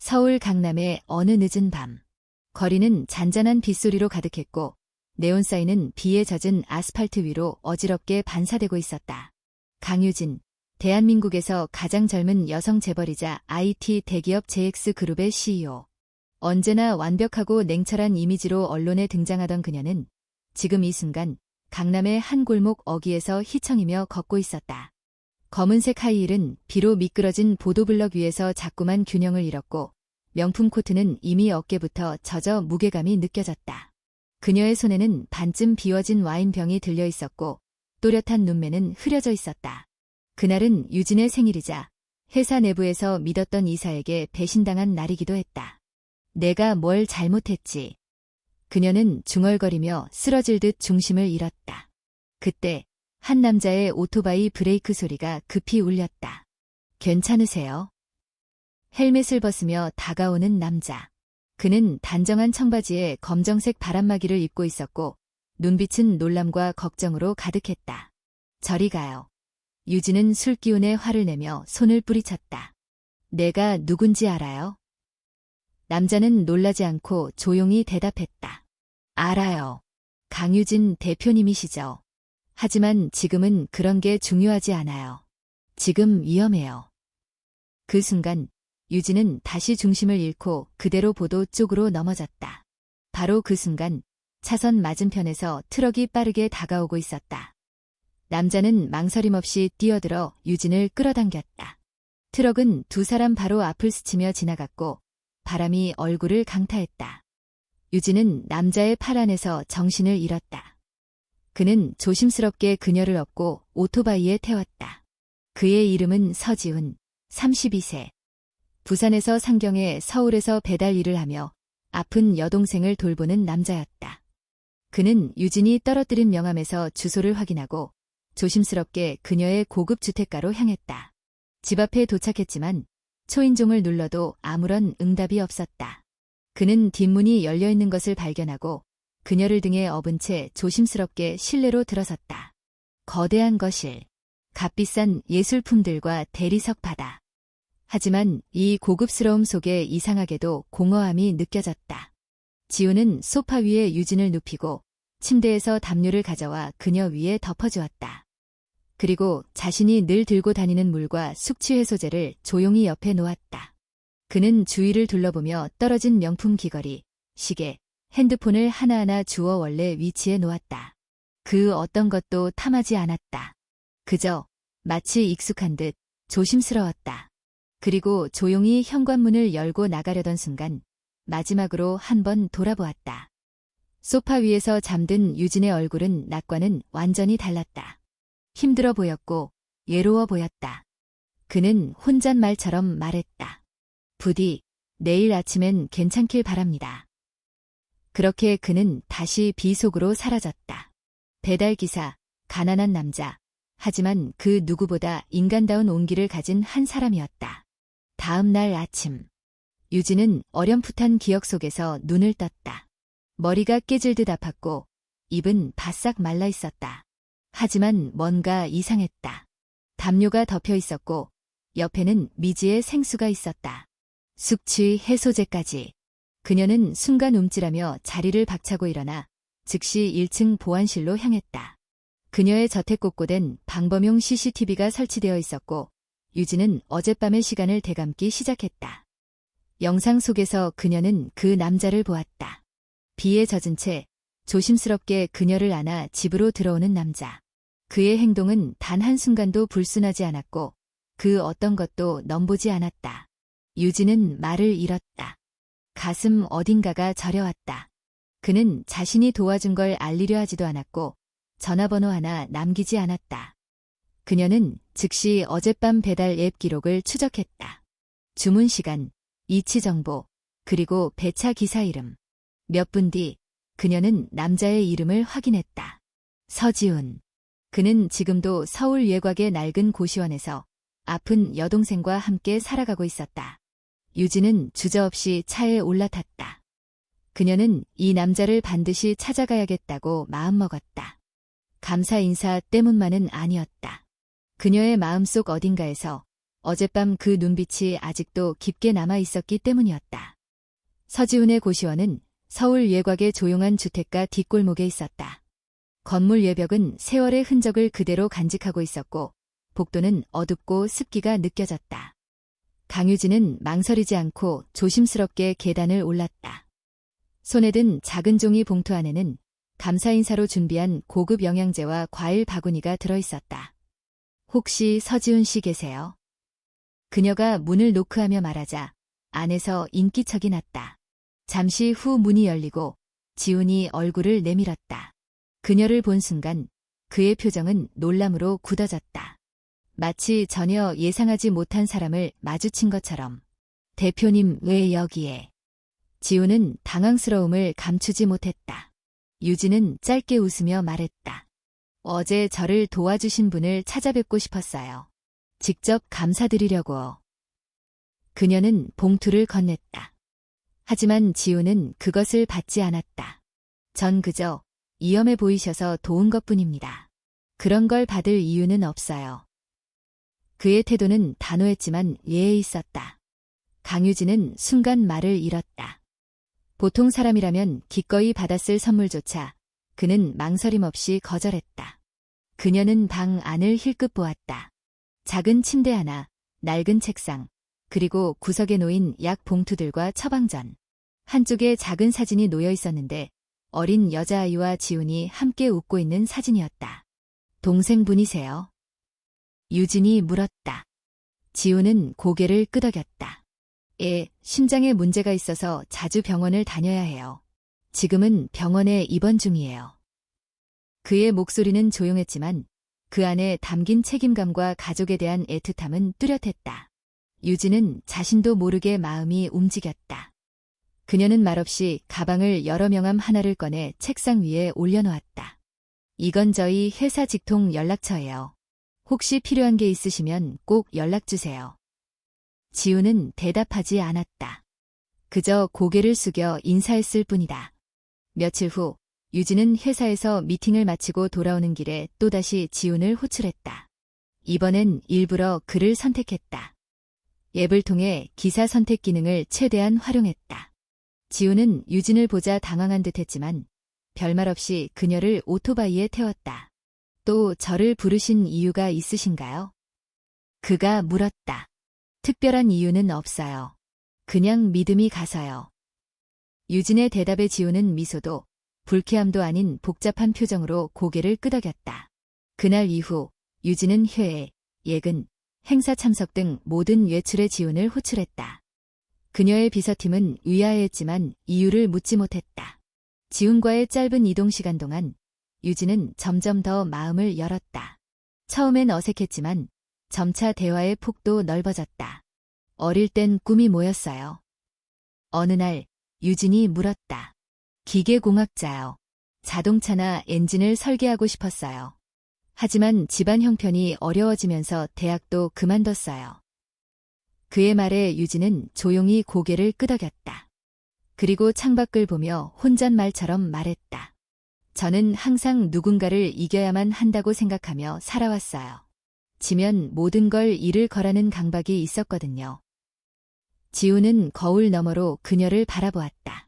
서울 강남의 어느 늦은 밤. 거리는 잔잔한 빗소리로 가득했고 네온사인은 비에 젖은 아스팔트 위로 어지럽게 반사되고 있었다. 강유진, 대한민국에서 가장 젊은 여성 재벌이자 IT 대기업 JX그룹의 CEO. 언제나 완벽하고 냉철한 이미지로 언론에 등장하던 그녀는 지금 이 순간 강남의 한 골목 어귀에서 휘청이며 걷고 있었다. 검은색 하이힐은 비로 미끄러진 보도블럭 위에서 자꾸만 균형을 잃었고 명품 코트는 이미 어깨부터 젖어 무게감이 느껴졌다. 그녀의 손에는 반쯤 비워진 와인병이 들려 있었고 또렷한 눈매는 흐려져 있었다. 그날은 유진의 생일이자 회사 내부에서 믿었던 이사에게 배신당한 날이기도 했다. 내가 뭘 잘못했지. 그녀는 중얼거리며 쓰러질 듯 중심을 잃었다. 그때 한 남자의 오토바이 브레이크 소리가 급히 울렸다. 괜찮으세요? 헬멧을 벗으며 다가오는 남자. 그는 단정한 청바지에 검정색 바람막이를 입고 있었고 눈빛은 놀람과 걱정으로 가득했다. 저리 가요. 유진은 술기운에 화를 내며 손을 뿌리쳤다. 내가 누군지 알아요? 남자는 놀라지 않고 조용히 대답했다. 알아요. 강유진 대표님이시죠. 하지만 지금은 그런 게 중요하지 않아요. 지금 위험해요. 그 순간 유진은 다시 중심을 잃고 그대로 보도 쪽으로 넘어졌다. 바로 그 순간 차선 맞은편에서 트럭이 빠르게 다가오고 있었다. 남자는 망설임 없이 뛰어들어 유진을 끌어당겼다. 트럭은 두 사람 바로 앞을 스치며 지나갔고 바람이 얼굴을 강타했다. 유진은 남자의 팔 안에서 정신을 잃었다. 그는 조심스럽게 그녀를 업고 오토바이에 태웠다. 그의 이름은 서지훈, 32세. 부산에서 상경해 서울에서 배달 일을 하며 아픈 여동생을 돌보는 남자였다. 그는 유진이 떨어뜨린 명함에서 주소를 확인하고 조심스럽게 그녀의 고급 주택가로 향했다. 집 앞에 도착했지만 초인종을 눌러도 아무런 응답이 없었다. 그는 뒷문이 열려있는 것을 발견하고 그녀를 등에 업은 채 조심스럽게 실내로 들어섰다. 거대한 거실, 값비싼 예술품들과 대리석 바다. 하지만 이 고급스러움 속에 이상하게도 공허함이 느껴졌다. 지우는 소파 위에 유진을 눕히고 침대에서 담요를 가져와 그녀 위에 덮어주었다. 그리고 자신이 늘 들고 다니는 물과 숙취해소제를 조용히 옆에 놓았다. 그는 주위를 둘러보며 떨어진 명품 귀걸이, 시계, 핸드폰을 하나하나 주워 원래 위치에 놓았다. 그 어떤 것도 탐하지 않았다. 그저 마치 익숙한 듯 조심스러웠다. 그리고 조용히 현관문을 열고 나가려던 순간 마지막으로 한번 돌아보았다. 소파 위에서 잠든 유진의 얼굴은 낮과는 완전히 달랐다. 힘들어 보였고 외로워 보였다. 그는 혼잣말처럼 말했다. 부디 내일 아침엔 괜찮길 바랍니다. 그렇게 그는 다시 비 속으로 사라졌다. 배달기사, 가난한 남자, 하지만 그 누구보다 인간다운 온기를 가진 한 사람이었다. 다음 날 아침, 유진은 어렴풋한 기억 속에서 눈을 떴다. 머리가 깨질 듯 아팠고 입은 바싹 말라 있었다. 하지만 뭔가 이상했다. 담요가 덮여 있었고 옆에는 미지의 생수가 있었다. 숙취 해소제까지. 그녀는 순간 움찔하며 자리를 박차고 일어나 즉시 1층 보안실로 향했다. 그녀의 저택 곳곳엔 방범용 CCTV가 설치되어 있었고 유진은 어젯밤의 시간을 되감기 시작했다. 영상 속에서 그녀는 그 남자를 보았다. 비에 젖은 채 조심스럽게 그녀를 안아 집으로 들어오는 남자. 그의 행동은 단 한순간도 불순하지 않았고 그 어떤 것도 넘보지 않았다. 유진은 말을 잃었다. 가슴 어딘가가 저려왔다. 그는 자신이 도와준 걸 알리려 하지도 않았고 전화번호 하나 남기지 않았다. 그녀는 즉시 어젯밤 배달 앱 기록을 추적했다. 주문 시간, 위치 정보, 그리고 배차 기사 이름. 몇 분 뒤 그녀는 남자의 이름을 확인했다. 서지훈. 그는 지금도 서울 외곽의 낡은 고시원에서 아픈 여동생과 함께 살아가고 있었다. 유진은 주저없이 차에 올라탔다. 그녀는 이 남자를 반드시 찾아가야겠다고 마음먹었다. 감사 인사 때문만은 아니었다. 그녀의 마음속 어딘가에서 어젯밤 그 눈빛이 아직도 깊게 남아 있었기 때문이었다. 서지훈의 고시원은 서울 외곽의 조용한 주택가 뒷골목에 있었다. 건물 외벽은 세월의 흔적을 그대로 간직하고 있었고 복도는 어둡고 습기가 느껴졌다. 강유진은 망설이지 않고 조심스럽게 계단을 올랐다. 손에 든 작은 종이 봉투 안에는 감사 인사로 준비한 고급 영양제와 과일 바구니가 들어있었다. 혹시 서지훈 씨 계세요? 그녀가 문을 노크하며 말하자 안에서 인기척이 났다. 잠시 후 문이 열리고 지훈이 얼굴을 내밀었다. 그녀를 본 순간 그의 표정은 놀람으로 굳어졌다. 마치 전혀 예상하지 못한 사람을 마주친 것처럼. 대표님 왜 여기에? 지훈은 당황스러움을 감추지 못했다. 유진은 짧게 웃으며 말했다. 어제 저를 도와주신 분을 찾아뵙고 싶었어요. 직접 감사드리려고. 그녀는 봉투를 건넸다. 하지만 지훈은 그것을 받지 않았다. 전 그저 위험해 보이셔서 도운 것뿐입니다. 그런 걸 받을 이유는 없어요. 그의 태도는 단호했지만 예에 있었다. 강유진은 순간 말을 잃었다. 보통 사람이라면 기꺼이 받았을 선물조차 그는 망설임 없이 거절했다. 그녀는 방 안을 힐끗 보았다. 작은 침대 하나, 낡은 책상, 그리고 구석에 놓인 약 봉투들과 처방전. 한쪽에 작은 사진이 놓여 있었는데 어린 여자아이와 지훈이 함께 웃고 있는 사진이었다. 동생분이세요? 유진이 물었다. 지훈은 고개를 끄덕였다. 예, 심장에 문제가 있어서 자주 병원을 다녀야 해요. 지금은 병원에 입원 중이에요. 그의 목소리는 조용했지만 그 안에 담긴 책임감과 가족에 대한 애틋함은 뚜렷했다. 유진은 자신도 모르게 마음이 움직였다. 그녀는 말없이 가방을 여러 명함 하나를 꺼내 책상 위에 올려놓았다. 이건 저희 회사 직통 연락처예요. 혹시 필요한 게 있으시면 꼭 연락주세요. 지훈은 대답하지 않았다. 그저 고개를 숙여 인사했을 뿐이다. 며칠 후 유진은 회사에서 미팅을 마치고 돌아오는 길에 또다시 지훈을 호출했다. 이번엔 일부러 그를 선택했다. 앱을 통해 기사 선택 기능을 최대한 활용했다. 지훈은 유진을 보자 당황한 듯했지만 별말 없이 그녀를 오토바이에 태웠다. 또 저를 부르신 이유가 있으신가요? 그가 물었다. 특별한 이유는 없어요. 그냥 믿음이 가서요. 유진의 대답에 지훈은 미소도 불쾌함도 아닌 복잡한 표정으로 고개를 끄덕였다. 그날 이후 유진은 회의, 예근, 행사 참석 등 모든 외출에 지훈을 호출했다. 그녀의 비서팀은 의아해했지만 이유를 묻지 못했다. 지훈과의 짧은 이동 시간 동안 유진은 점점 더 마음을 열었다. 처음엔 어색했지만 점차 대화의 폭도 넓어졌다. 어릴 땐 꿈이 뭐였어요? 어느 날 유진이 물었다. 기계공학자요. 자동차나 엔진을 설계하고 싶었어요. 하지만 집안 형편이 어려워지면서 대학도 그만뒀어요. 그의 말에 유진은 조용히 고개를 끄덕였다. 그리고 창밖을 보며 혼잣말처럼 말했다. 저는 항상 누군가를 이겨야만 한다고 생각하며 살아왔어요. 지면 모든 걸 잃을 거라는 강박이 있었거든요. 지훈은 거울 너머로 그녀를 바라보았다.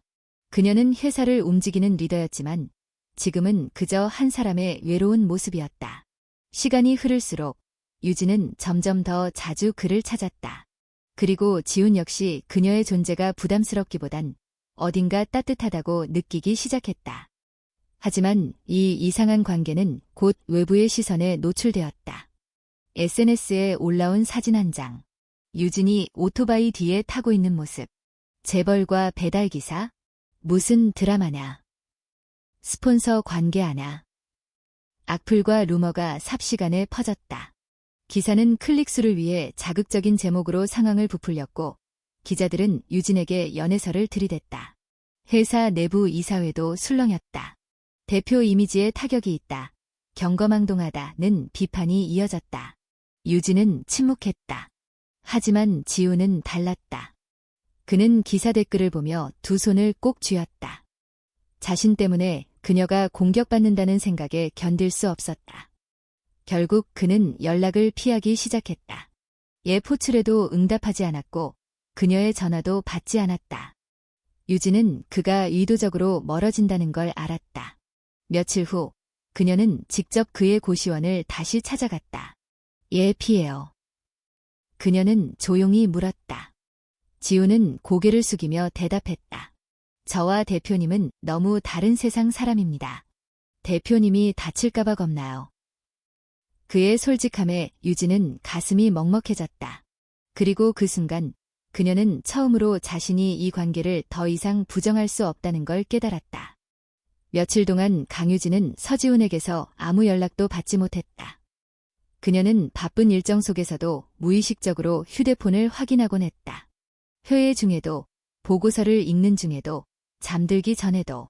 그녀는 회사를 움직이는 리더였지만 지금은 그저 한 사람의 외로운 모습이었다. 시간이 흐를수록 유진은 점점 더 자주 그를 찾았다. 그리고 지훈 역시 그녀의 존재가 부담스럽기보단 어딘가 따뜻하다고 느끼기 시작했다. 하지만 이 이상한 관계는 곧 외부의 시선에 노출되었다. SNS에 올라온 사진 한 장. 유진이 오토바이 뒤에 타고 있는 모습. 재벌과 배달기사? 무슨 드라마냐. 스폰서 관계 하나. 악플과 루머가 삽시간에 퍼졌다. 기사는 클릭수를 위해 자극적인 제목으로 상황을 부풀렸고 기자들은 유진에게 연애설을 들이댔다. 회사 내부 이사회도 술렁였다. 대표 이미지에 타격이 있다. 경거망동하다는 비판이 이어졌다. 유진은 침묵했다. 하지만 지훈은 달랐다. 그는 기사 댓글을 보며 두 손을 꼭 쥐었다. 자신 때문에 그녀가 공격받는다는 생각에 견딜 수 없었다. 결국 그는 연락을 피하기 시작했다. 얘 포출에도 응답하지 않았고 그녀의 전화도 받지 않았다. 유진은 그가 의도적으로 멀어진다는 걸 알았다. 며칠 후 그녀는 직접 그의 고시원을 다시 찾아갔다. 얘 피해요. 그녀는 조용히 물었다. 지우는 고개를 숙이며 대답했다. 저와 대표님은 너무 다른 세상 사람입니다. 대표님이 다칠까봐 겁나요. 그의 솔직함에 유진은 가슴이 먹먹해졌다. 그리고 그 순간 그녀는 처음으로 자신이 이 관계를 더 이상 부정할 수 없다는 걸 깨달았다. 며칠 동안 강유진은 서지훈에게서 아무 연락도 받지 못했다. 그녀는 바쁜 일정 속에서도 무의식적으로 휴대폰을 확인하곤 했다. 회의 중에도, 보고서를 읽는 중에도, 잠들기 전에도.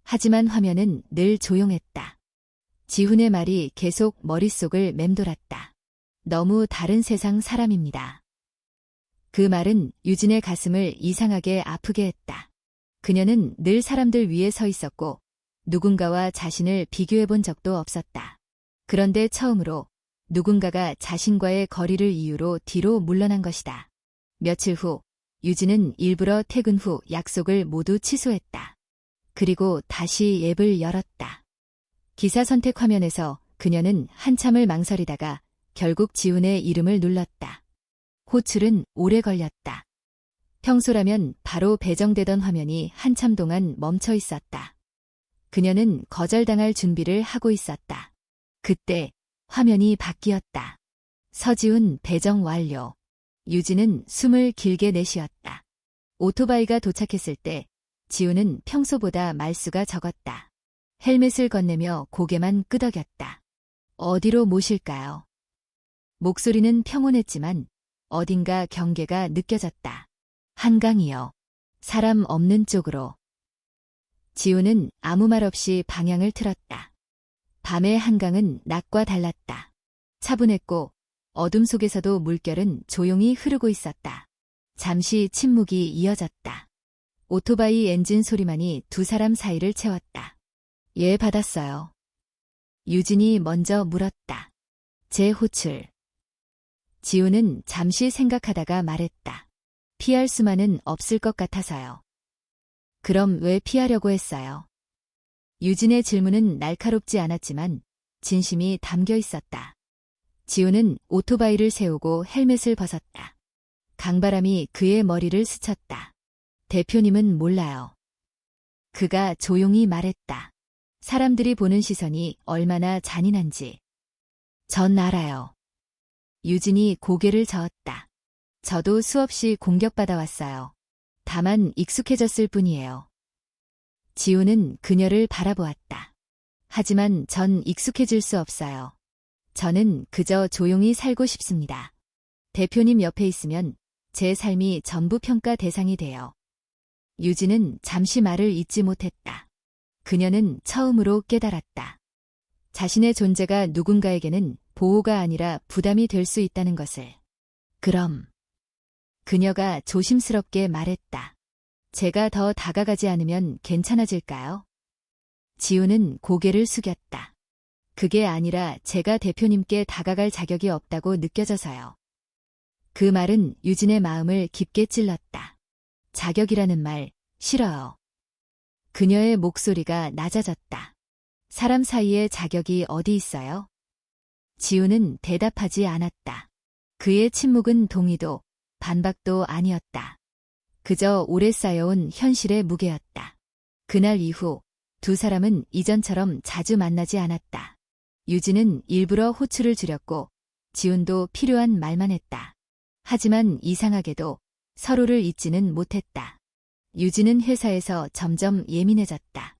하지만 화면은 늘 조용했다. 지훈의 말이 계속 머릿속을 맴돌았다. 너무 다른 세상 사람입니다. 그 말은 유진의 가슴을 이상하게 아프게 했다. 그녀는 늘 사람들 위에 서 있었고 누군가와 자신을 비교해 본 적도 없었다. 그런데 처음으로 누군가가 자신과의 거리를 이유로 뒤로 물러난 것이다. 며칠 후 유진은 일부러 퇴근 후 약속을 모두 취소했다. 그리고 다시 앱을 열었다. 기사 선택 화면에서 그녀는 한참을 망설이다가 결국 지훈의 이름을 눌렀다. 호출은 오래 걸렸다. 평소라면 바로 배정되던 화면이 한참 동안 멈춰 있었다. 그녀는 거절당할 준비를 하고 있었다. 그때 화면이 바뀌었다. 서지훈 배정 완료. 유진은 숨을 길게 내쉬었다. 오토바이가 도착했을 때 지훈은 평소보다 말수가 적었다. 헬멧을 건네며 고개만 끄덕였다. 어디로 모실까요? 목소리는 평온했지만 어딘가 경계가 느껴졌다. 한강이요. 사람 없는 쪽으로. 지훈은 아무 말 없이 방향을 틀었다. 밤의 한강은 낮과 달랐다. 차분했고 어둠 속에서도 물결은 조용히 흐르고 있었다. 잠시 침묵이 이어졌다. 오토바이 엔진 소리만이 두 사람 사이를 채웠다. 예, 받았어요. 유진이 먼저 물었다. 제 호출. 지훈은 잠시 생각하다가 말했다. 피할 수만은 없을 것 같아서요. 그럼 왜 피하려고 했어요? 유진의 질문은 날카롭지 않았지만 진심이 담겨 있었다. 지훈은 오토바이를 세우고 헬멧을 벗었다. 강바람이 그의 머리를 스쳤다. 대표님은 몰라요. 그가 조용히 말했다. 사람들이 보는 시선이 얼마나 잔인한지. 전 알아요. 유진이 고개를 저었다. 저도 수없이 공격받아 왔어요. 다만 익숙해졌을 뿐이에요. 지훈은 그녀를 바라보았다. 하지만 전 익숙해질 수 없어요. 저는 그저 조용히 살고 싶습니다. 대표님 옆에 있으면 제 삶이 전부 평가 대상이 돼요. 유진은 잠시 말을 잇지 못했다. 그녀는 처음으로 깨달았다. 자신의 존재가 누군가에게는 보호가 아니라 부담이 될 수 있다는 것을. 그럼. 그녀가 조심스럽게 말했다. 제가 더 다가가지 않으면 괜찮아질까요? 지훈은 고개를 숙였다. 그게 아니라 제가 대표님께 다가갈 자격이 없다고 느껴져서요. 그 말은 유진의 마음을 깊게 찔렀다. 자격이라는 말, 싫어요. 그녀의 목소리가 낮아졌다. 사람 사이에 자격이 어디 있어요? 지훈은 대답하지 않았다. 그의 침묵은 동의도, 반박도 아니었다. 그저 오래 쌓여온 현실의 무게였다. 그날 이후 두 사람은 이전처럼 자주 만나지 않았다. 유진은 일부러 호출을 줄였고 지훈도 필요한 말만 했다. 하지만 이상하게도 서로를 잊지는 못했다. 유진은 회사에서 점점 예민해졌다.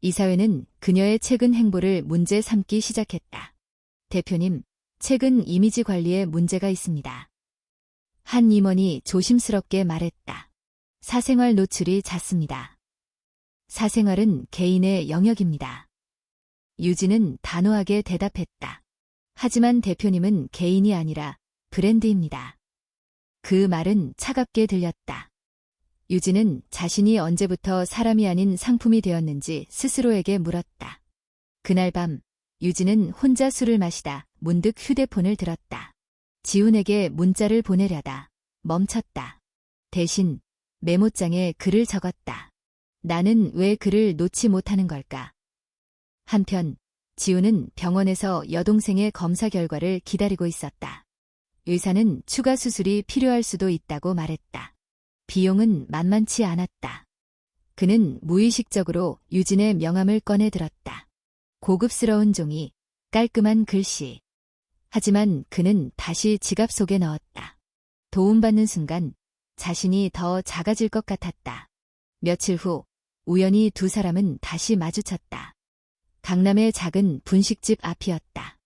이사회는 그녀의 최근 행보를 문제 삼기 시작했다. 대표님, 최근 이미지 관리에 문제가 있습니다. 한 임원이 조심스럽게 말했다. 사생활 노출이 잦습니다. 사생활은 개인의 영역입니다. 유진은 단호하게 대답했다. 하지만 대표님은 개인이 아니라 브랜드입니다. 그 말은 차갑게 들렸다. 유진은 자신이 언제부터 사람이 아닌 상품이 되었는지 스스로에게 물었다. 그날 밤 유진은 혼자 술을 마시다 문득 휴대폰을 들었다. 지훈에게 문자를 보내려다 멈췄다. 대신 메모장에 글을 적었다. 나는 왜 그를 놓지 못하는 걸까? 한편 지훈은 병원에서 여동생의 검사 결과를 기다리고 있었다. 의사는 추가 수술이 필요할 수도 있다고 말했다. 비용은 만만치 않았다. 그는 무의식적으로 유진의 명함을 꺼내 들었다. 고급스러운 종이, 깔끔한 글씨. 하지만 그는 다시 지갑 속에 넣었다. 도움받는 순간 자신이 더 작아질 것 같았다. 며칠 후 우연히 두 사람은 다시 마주쳤다. 강남의 작은 분식집 앞이었다.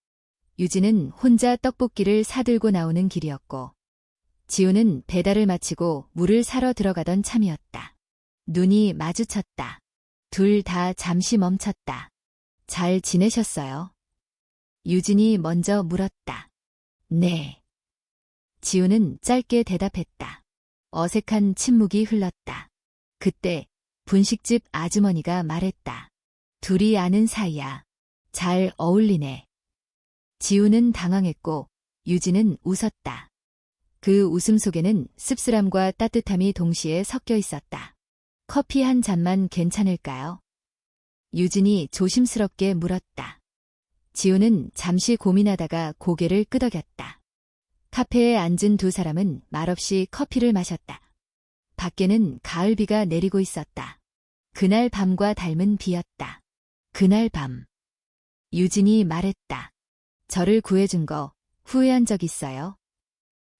유진은 혼자 떡볶이를 사들고 나오는 길이었고 지훈은 배달을 마치고 물을 사러 들어가던 참이었다. 눈이 마주쳤다. 둘 다 잠시 멈췄다. 잘 지내셨어요? 유진이 먼저 물었다. 네. 지훈은 짧게 대답했다. 어색한 침묵이 흘렀다. 그때 분식집 아주머니가 말했다. 둘이 아는 사이야. 잘 어울리네. 지훈은 당황했고 유진은 웃었다. 그 웃음 속에는 씁쓸함과 따뜻함이 동시에 섞여 있었다. 커피 한 잔만 괜찮을까요? 유진이 조심스럽게 물었다. 지훈은 잠시 고민하다가 고개를 끄덕였다. 카페에 앉은 두 사람은 말없이 커피를 마셨다. 밖에는 가을비가 내리고 있었다. 그날 밤과 닮은 비였다. 그날 밤. 유진이 말했다. 저를 구해준 거 후회한 적 있어요?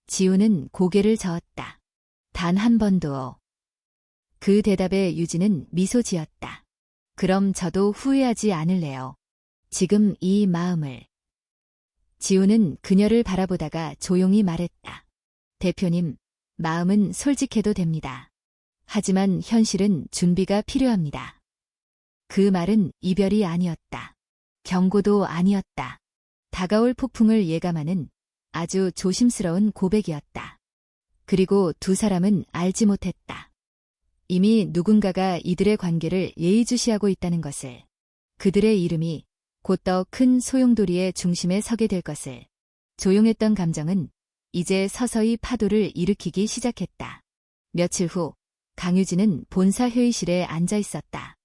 지훈은 고개를 저었다. 단 한 번도요. 그 대답에 유진은 미소 지었다. 그럼 저도 후회하지 않을래요. 지금 이 마음을. 지훈은 그녀를 바라보다가 조용히 말했다. 대표님, 마음은 솔직해도 됩니다. 하지만 현실은 준비가 필요합니다. 그 말은 이별이 아니었다. 경고도 아니었다. 다가올 폭풍을 예감하는 아주 조심스러운 고백이었다. 그리고 두 사람은 알지 못했다. 이미 누군가가 이들의 관계를 예의주시하고 있다는 것을, 그들의 이름이 곧 더 큰 소용돌이의 중심에 서게 될 것을. 조용했던 감정은 이제 서서히 파도를 일으키기 시작했다. 며칠 후 강유진은 본사 회의실에 앉아 있었다.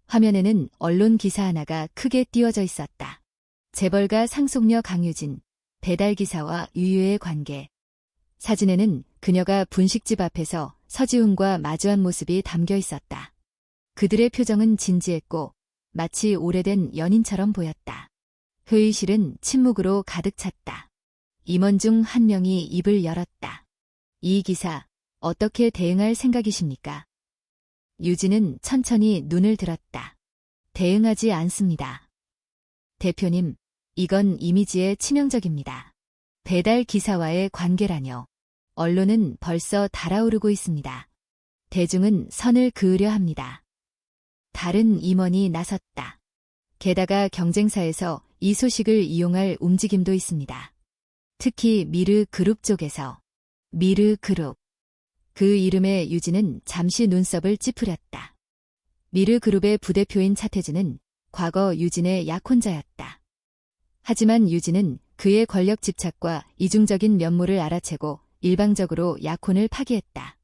화면에는 언론 기사 하나가 크게 띄워져 있었다. 재벌가 상속녀 강유진, 배달기사와 유유의 관계. 사진에는 그녀가 분식집 앞에서 서지훈과 마주한 모습이 담겨 있었다. 그들의 표정은 진지했고 마치 오래된 연인처럼 보였다. 회의실은 침묵으로 가득 찼다. 임원 중 한 명이 입을 열었다. 이 기사, 어떻게 대응할 생각이십니까? 유진은 천천히 눈을 들었다. 대응하지 않습니다. 대표님, 이건 이미지에 치명적입니다. 배달 기사와의 관계라뇨. 언론은 벌써 달아오르고 있습니다. 대중은 선을 그으려 합니다. 다른 임원이 나섰다. 게다가 경쟁사에서 이 소식을 이용할 움직임도 있습니다. 특히 미르 그룹 쪽에서. 미르 그룹. 그 이름에 유진은 잠시 눈썹을 찌푸렸다. 미르 그룹의 부대표인 차태주는 과거 유진의 약혼자였다. 하지만 유진은 그의 권력 집착과 이중적인 면모를 알아채고 일방적으로 약혼을 파기했다.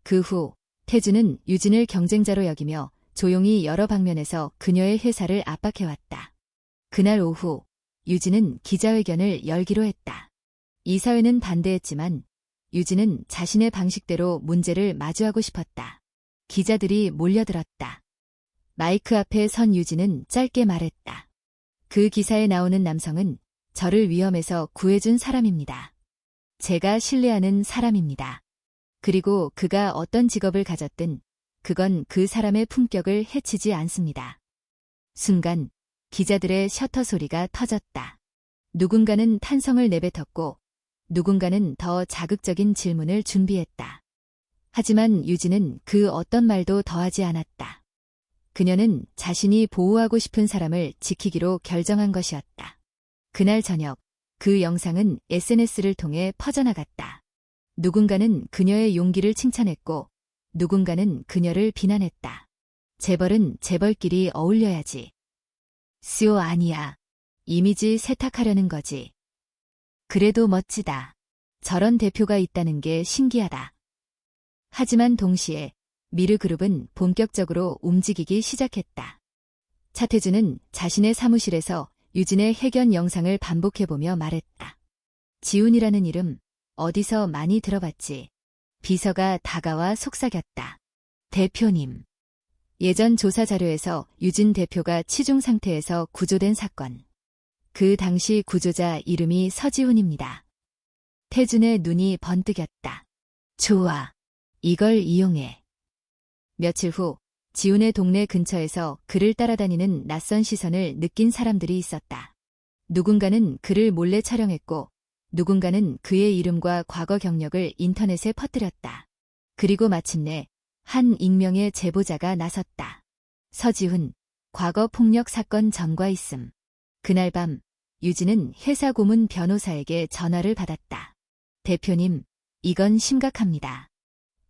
그 후 태주는 유진을 경쟁자로 여기며 조용히 여러 방면에서 그녀의 회사를 압박해왔다. 그날 오후 유진은 기자회견을 열기로 했다. 이사회는 반대했지만 유진은 자신의 방식대로 문제를 마주하고 싶었다. 기자들이 몰려들었다. 마이크 앞에 선 유진은 짧게 말했다. 그 기사에 나오는 남성은 저를 위험에서 구해준 사람입니다. 제가 신뢰하는 사람입니다. 그리고 그가 어떤 직업을 가졌든 그건 그 사람의 품격을 해치지 않습니다. 순간 기자들의 셔터 소리가 터졌다. 누군가는 탄성을 내뱉었고 누군가는 더 자극적인 질문을 준비했다. 하지만 유진은 그 어떤 말도 더하지 않았다. 그녀는 자신이 보호하고 싶은 사람을 지키기로 결정한 것이었다. 그날 저녁 그 영상은 SNS를 통해 퍼져나갔다. 누군가는 그녀의 용기를 칭찬했고 누군가는 그녀를 비난했다. 재벌은 재벌끼리 어울려야지. 수요 아니야. 이미지 세탁하려는 거지. 그래도 멋지다. 저런 대표가 있다는 게 신기하다. 하지만 동시에 미르그룹은 본격적으로 움직이기 시작했다. 차태준은 자신의 사무실에서 유진의 해견 영상을 반복해보며 말했다. 지훈이라는 이름 어디서 많이 들어봤지. 비서가 다가와 속삭였다. 대표님. 예전 조사 자료에서 유진 대표가 치중 상태에서 구조된 사건. 그 당시 구조자 이름이 서지훈입니다. 태준의 눈이 번뜩였다. 좋아. 이걸 이용해. 며칠 후 지훈의 동네 근처에서 그를 따라다니는 낯선 시선을 느낀 사람들이 있었다. 누군가는 그를 몰래 촬영했고 누군가는 그의 이름과 과거 경력을 인터넷에 퍼뜨렸다. 그리고 마침내 한 익명의 제보자가 나섰다. 서지훈, 과거 폭력 사건 전과 있음. 그날 밤 유진은 회사 고문 변호사에게 전화를 받았다. 대표님, 이건 심각합니다.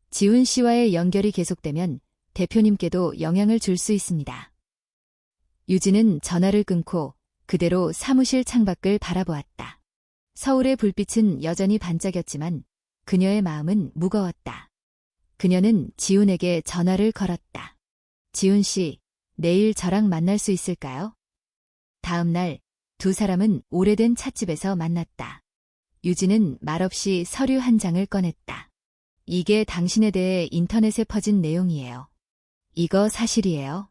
지훈 씨와의 연결이 계속되면 대표님께도 영향을 줄 수 있습니다. 유진은 전화를 끊고 그대로 사무실 창밖을 바라보았다. 서울의 불빛은 여전히 반짝였지만 그녀의 마음은 무거웠다. 그녀는 지훈에게 전화를 걸었다. 지훈 씨, 내일 저랑 만날 수 있을까요? 다음 날 두 사람은 오래된 찻집에서 만났다. 유진은 말없이 서류 한 장을 꺼냈다. 이게 당신에 대해 인터넷에 퍼진 내용이에요. 이거 사실이에요?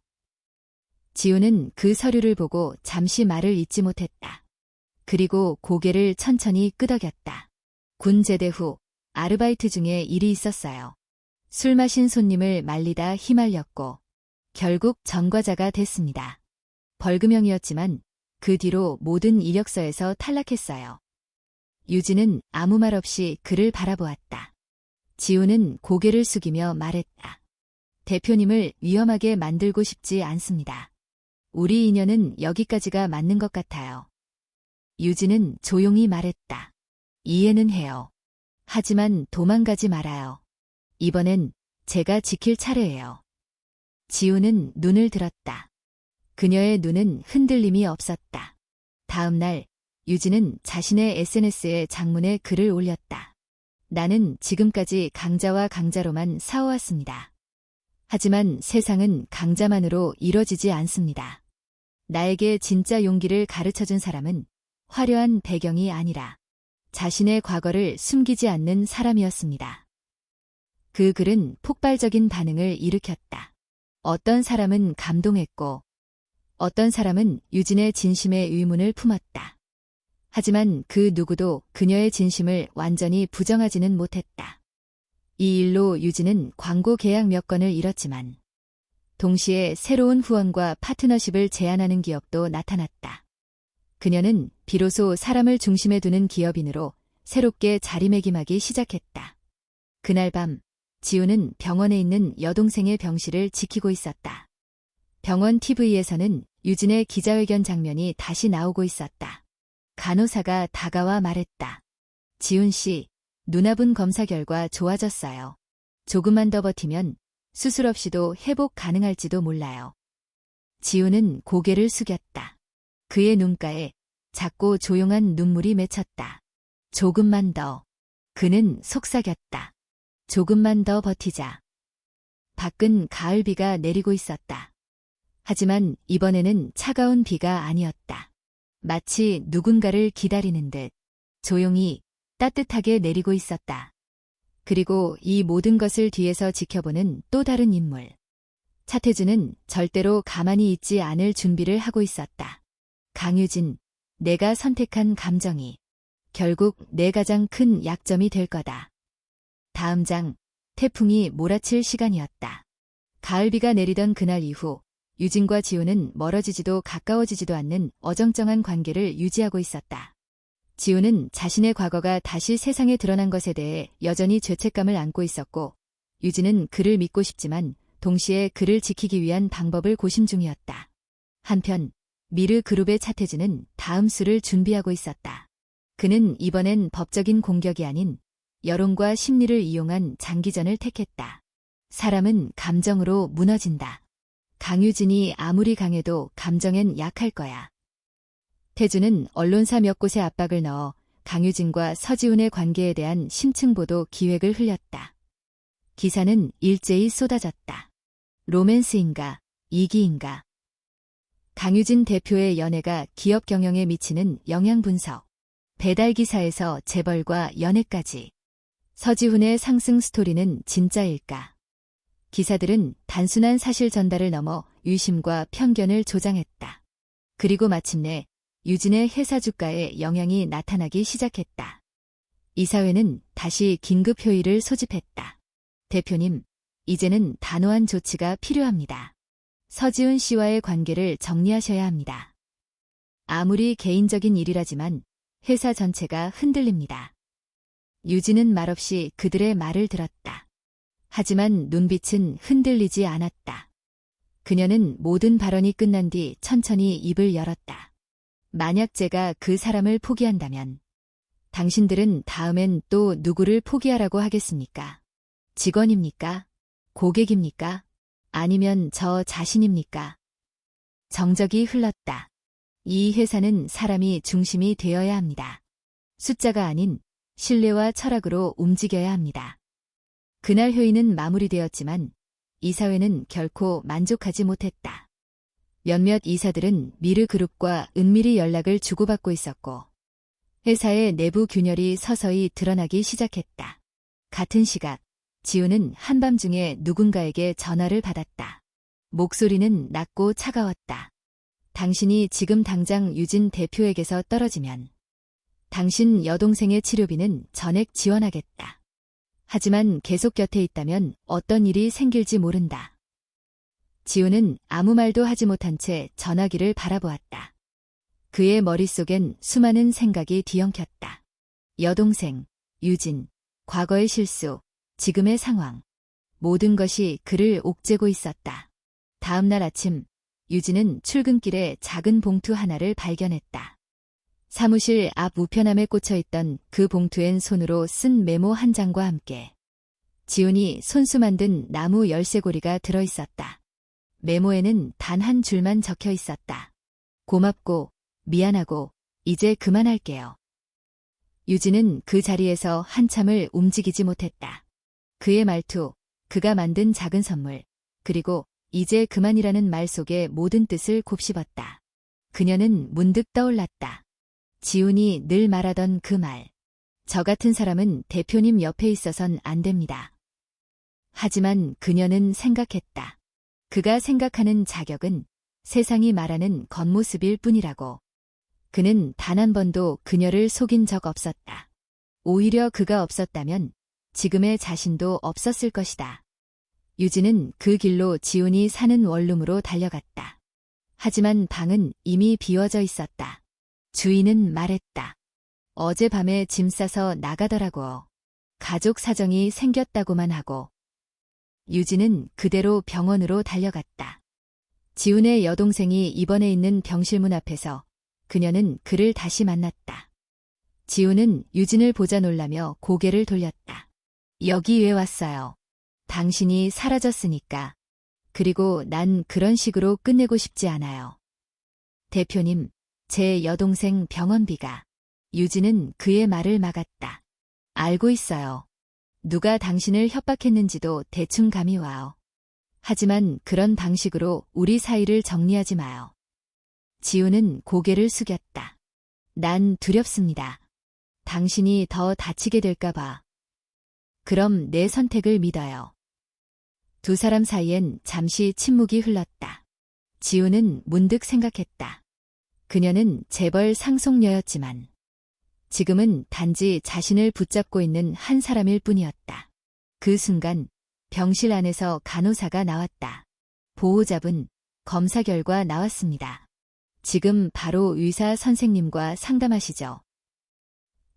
지훈은 그 서류를 보고 잠시 말을 잇지 못했다. 그리고 고개를 천천히 끄덕였다. 군 제대 후 아르바이트 중에 일이 있었어요. 술 마신 손님을 말리다 휘말렸고 결국 전과자가 됐습니다. 벌금형이었지만 그 뒤로 모든 이력서에서 탈락했어요. 유진은 아무 말 없이 그를 바라보았다. 지훈은 고개를 숙이며 말했다. 대표님을 위험하게 만들고 싶지 않습니다. 우리 인연은 여기까지가 맞는 것 같아요. 유진은 조용히 말했다. 이해는 해요. 하지만 도망가지 말아요. 이번엔 제가 지킬 차례예요. 지훈은 눈을 들었다. 그녀의 눈은 흔들림이 없었다. 다음 날 유진은 자신의 SNS에 장문의 글을 올렸다. 나는 지금까지 강자와 강자로만 싸워왔습니다. 하지만 세상은 강자만으로 이뤄지지 않습니다. 나에게 진짜 용기를 가르쳐준 사람은 화려한 배경이 아니라 자신의 과거를 숨기지 않는 사람이었습니다. 그 글은 폭발적인 반응을 일으켰다. 어떤 사람은 감동했고 어떤 사람은 유진의 진심에 의문을 품었다. 하지만 그 누구도 그녀의 진심을 완전히 부정하지는 못했다. 이 일로 유진은 광고 계약 몇 건을 잃었지만 동시에 새로운 후원과 파트너십을 제안하는 기업도 나타났다. 그녀는 비로소 사람을 중심에 두는 기업인으로 새롭게 자리매김하기 시작했다. 그날 밤 지훈은 병원에 있는 여동생의 병실을 지키고 있었다. 병원 TV에서는 유진의 기자회견 장면이 다시 나오고 있었다. 간호사가 다가와 말했다. 지훈 씨, 눈아분 검사 결과 좋아졌어요. 조금만 더 버티면 수술 없이도 회복 가능할지도 몰라요. 지훈은 고개를 숙였다. 그의 눈가에 작고 조용한 눈물이 맺혔다. 조금만 더. 그는 속삭였다. 조금만 더 버티자. 밖은 가을비가 내리고 있었다. 하지만 이번에는 차가운 비가 아니었다. 마치 누군가를 기다리는 듯 조용히 따뜻하게 내리고 있었다. 그리고 이 모든 것을 뒤에서 지켜보는 또 다른 인물. 차태준은 절대로 가만히 있지 않을 준비를 하고 있었다. 강유진, 내가 선택한 감정이 결국 내 가장 큰 약점이 될 거다. 다음 장, 태풍이 몰아칠 시간이었다. 가을비가 내리던 그날 이후 유진과 지훈은 멀어지지도 가까워지지도 않는 어정쩡한 관계를 유지하고 있었다. 지훈은 자신의 과거가 다시 세상에 드러난 것에 대해 여전히 죄책감을 안고 있었고 유진은 그를 믿고 싶지만 동시에 그를 지키기 위한 방법을 고심 중이었다. 한편 미르 그룹의 차태준은 다음 수를 준비하고 있었다. 그는 이번엔 법적인 공격이 아닌 여론과 심리를 이용한 장기전을 택했다. 사람은 감정으로 무너진다. 강유진이 아무리 강해도 감정엔 약할 거야. 태준은 언론사 몇 곳에 압박을 넣어 강유진과 서지훈의 관계에 대한 심층보도 기획을 흘렸다. 기사는 일제히 쏟아졌다. 로맨스인가, 이기인가. 강유진 대표의 연애가 기업 경영에 미치는 영향 분석. 배달 기사에서 재벌과 연애까지. 서지훈의 상승 스토리는 진짜일까? 기사들은 단순한 사실 전달을 넘어 유심과 편견을 조장했다. 그리고 마침내 유진의 회사 주가에 영향이 나타나기 시작했다. 이사회는 다시 긴급 회의를 소집했다. 대표님, 이제는 단호한 조치가 필요합니다. 서지훈 씨와의 관계를 정리하셔야 합니다. 아무리 개인적인 일이라지만 회사 전체가 흔들립니다. 유진은 말없이 그들의 말을 들었다. 하지만 눈빛은 흔들리지 않았다. 그녀는 모든 발언이 끝난 뒤 천천히 입을 열었다. 만약 제가 그 사람을 포기한다면 당신들은 다음엔 또 누구를 포기하라고 하겠습니까? 직원입니까? 고객입니까? 아니면 저 자신입니까? 정적이 흘렀다. 이 회사는 사람이 중심이 되어야 합니다. 숫자가 아닌 신뢰와 철학으로 움직여야 합니다. 그날 회의는 마무리되었지만 이사회는 결코 만족하지 못했다. 몇몇 이사들은 미르그룹과 은밀히 연락을 주고받고 있었고 회사의 내부 균열이 서서히 드러나기 시작했다. 같은 시각 지우는 한밤중에 누군가에게 전화를 받았다. 목소리는 낮고 차가웠다. 당신이 지금 당장 유진 대표에게서 떨어지면 당신 여동생의 치료비는 전액 지원하겠다. 하지만 계속 곁에 있다면 어떤 일이 생길지 모른다. 지우는 아무 말도 하지 못한 채 전화기를 바라보았다. 그의 머릿속엔 수많은 생각이 뒤엉켰다. 여동생, 유진, 과거의 실수, 지금의 상황. 모든 것이 그를 옥죄고 있었다. 다음 날 아침, 유진은 출근길에 작은 봉투 하나를 발견했다. 사무실 앞 우편함에 꽂혀있던 그 봉투엔 손으로 쓴 메모 한 장과 함께 지훈이 손수 만든 나무 열쇠고리가 들어있었다. 메모에는 단 한 줄만 적혀 있었다. 고맙고 미안하고 이제 그만할게요. 유진은 그 자리에서 한참을 움직이지 못했다. 그의 말투, 그가 만든 작은 선물, 그리고 이제 그만이라는 말 속에 모든 뜻을 곱씹었다. 그녀는 문득 떠올랐다. 지훈이 늘 말하던 그 말. 저 같은 사람은 대표님 옆에 있어선 안 됩니다. 하지만 그녀는 생각했다. 그가 생각하는 자격은 세상이 말하는 겉모습일 뿐이라고. 그는 단 한 번도 그녀를 속인 적 없었다. 오히려 그가 없었다면 지금의 자신도 없었을 것이다. 유진은 그 길로 지훈이 사는 원룸으로 달려갔다. 하지만 방은 이미 비워져 있었다. 주인은 말했다. 어젯밤에 짐 싸서 나가더라고. 가족 사정이 생겼다고만 하고. 유진은 그대로 병원으로 달려갔다. 지훈의 여동생이 입원해 있는 병실문 앞에서 그녀는 그를 다시 만났다. 지훈은 유진을 보자 놀라며 고개를 돌렸다. 여기 왜 왔어요? 당신이 사라졌으니까. 그리고 난 그런 식으로 끝내고 싶지 않아요. 대표님, 제 여동생 병원비가. 유진은 그의 말을 막았다. 알고 있어요. 누가 당신을 협박했는지도 대충 감이 와요. 하지만 그런 방식으로 우리 사이를 정리하지 마요. 지훈은 고개를 숙였다. 난 두렵습니다. 당신이 더 다치게 될까 봐. 그럼 내 선택을 믿어요. 두 사람 사이엔 잠시 침묵이 흘렀다. 지훈은 문득 생각했다. 그녀는 재벌 상속녀였지만 지금은 단지 자신을 붙잡고 있는 한 사람일 뿐이었다. 그 순간 병실 안에서 간호사가 나왔다. 보호자분, 검사 결과 나왔습니다. 지금 바로 의사 선생님과 상담하시죠.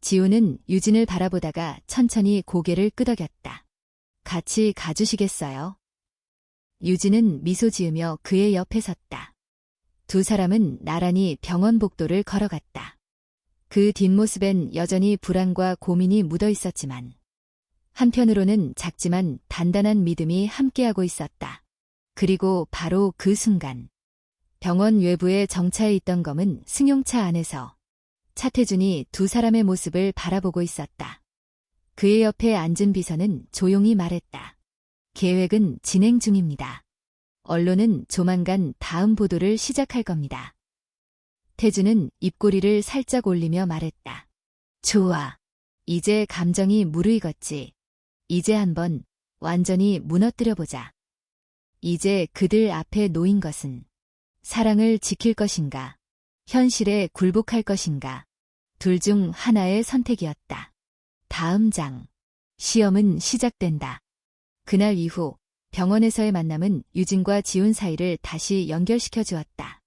지훈은 유진을 바라보다가 천천히 고개를 끄덕였다. 같이 가주시겠어요? 유진은 미소 지으며 그의 옆에 섰다. 두 사람은 나란히 병원 복도를 걸어갔다. 그 뒷모습엔 여전히 불안과 고민이 묻어 있었지만 한편으로는 작지만 단단한 믿음이 함께하고 있었다. 그리고 바로 그 순간 병원 외부에 정차해 있던 검은 승용차 안에서 차태준이 두 사람의 모습을 바라보고 있었다. 그의 옆에 앉은 비서는 조용히 말했다. 계획은 진행 중입니다. 언론은 조만간 다음 보도를 시작할 겁니다. 태준은 입꼬리를 살짝 올리며 말했다. 좋아. 이제 감정이 무르익었지. 이제 한번 완전히 무너뜨려보자. 이제 그들 앞에 놓인 것은 사랑을 지킬 것인가, 현실에 굴복할 것인가, 둘 중 하나의 선택이었다. 다음 장. 시험은 시작된다. 그날 이후 병원에서의 만남은 유진과 지훈 사이를 다시 연결시켜 주었다.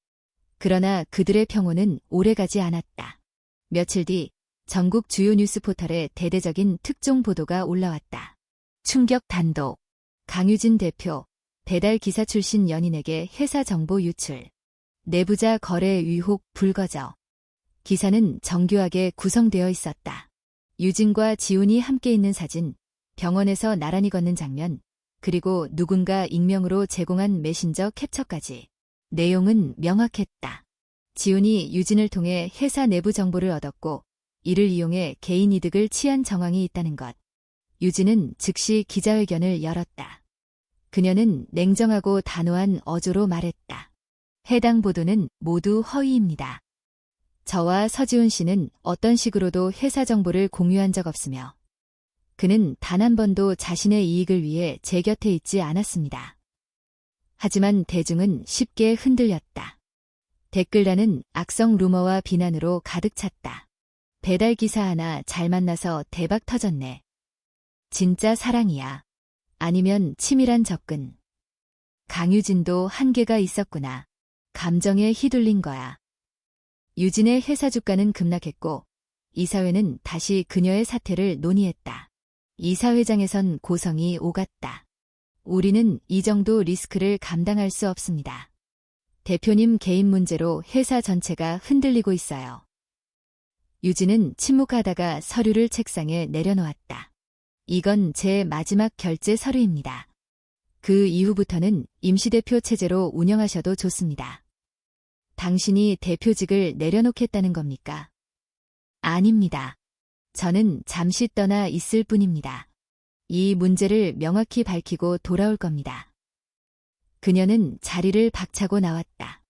그러나 그들의 평온은 오래가지 않았다. 며칠 뒤 전국 주요 뉴스 포털에 대대적인 특종 보도가 올라왔다. 충격 단독. 강유진 대표, 배달 기사 출신 연인에게 회사 정보 유출. 내부자 거래 의혹 불거져. 기사는 정교하게 구성되어 있었다. 유진과 지훈이 함께 있는 사진, 병원에서 나란히 걷는 장면, 그리고 누군가 익명으로 제공한 메신저 캡처까지. 내용은 명확했다. 지훈이 유진을 통해 회사 내부 정보를 얻었고 이를 이용해 개인 이득을 취한 정황이 있다는 것. 유진은 즉시 기자회견을 열었다. 그녀는 냉정하고 단호한 어조로 말했다. 해당 보도는 모두 허위입니다. 저와 서지훈 씨는 어떤 식으로도 회사 정보를 공유한 적 없으며 그는 단 한 번도 자신의 이익을 위해 제 곁에 있지 않았습니다. 하지만 대중은 쉽게 흔들렸다. 댓글란은 악성 루머와 비난으로 가득 찼다. 배달 기사 하나 잘 만나서 대박 터졌네. 진짜 사랑이야. 아니면 치밀한 접근. 강유진도 한계가 있었구나. 감정에 휘둘린 거야. 유진의 회사 주가는 급락했고 이사회는 다시 그녀의 사퇴를 논의했다. 이사회장에선 고성이 오갔다. 우리는 이 정도 리스크를 감당할 수 없습니다. 대표님 개인 문제로 회사 전체가 흔들리고 있어요. 유진은 침묵하다가 서류를 책상에 내려놓았다. 이건 제 마지막 결제 서류입니다. 그 이후부터는 임시대표 체제로 운영하셔도 좋습니다. 당신이 대표직을 내려놓겠다는 겁니까? 아닙니다. 저는 잠시 떠나 있을 뿐입니다. 이 문제를 명확히 밝히고 돌아올 겁니다. 그녀는 자리를 박차고 나왔다.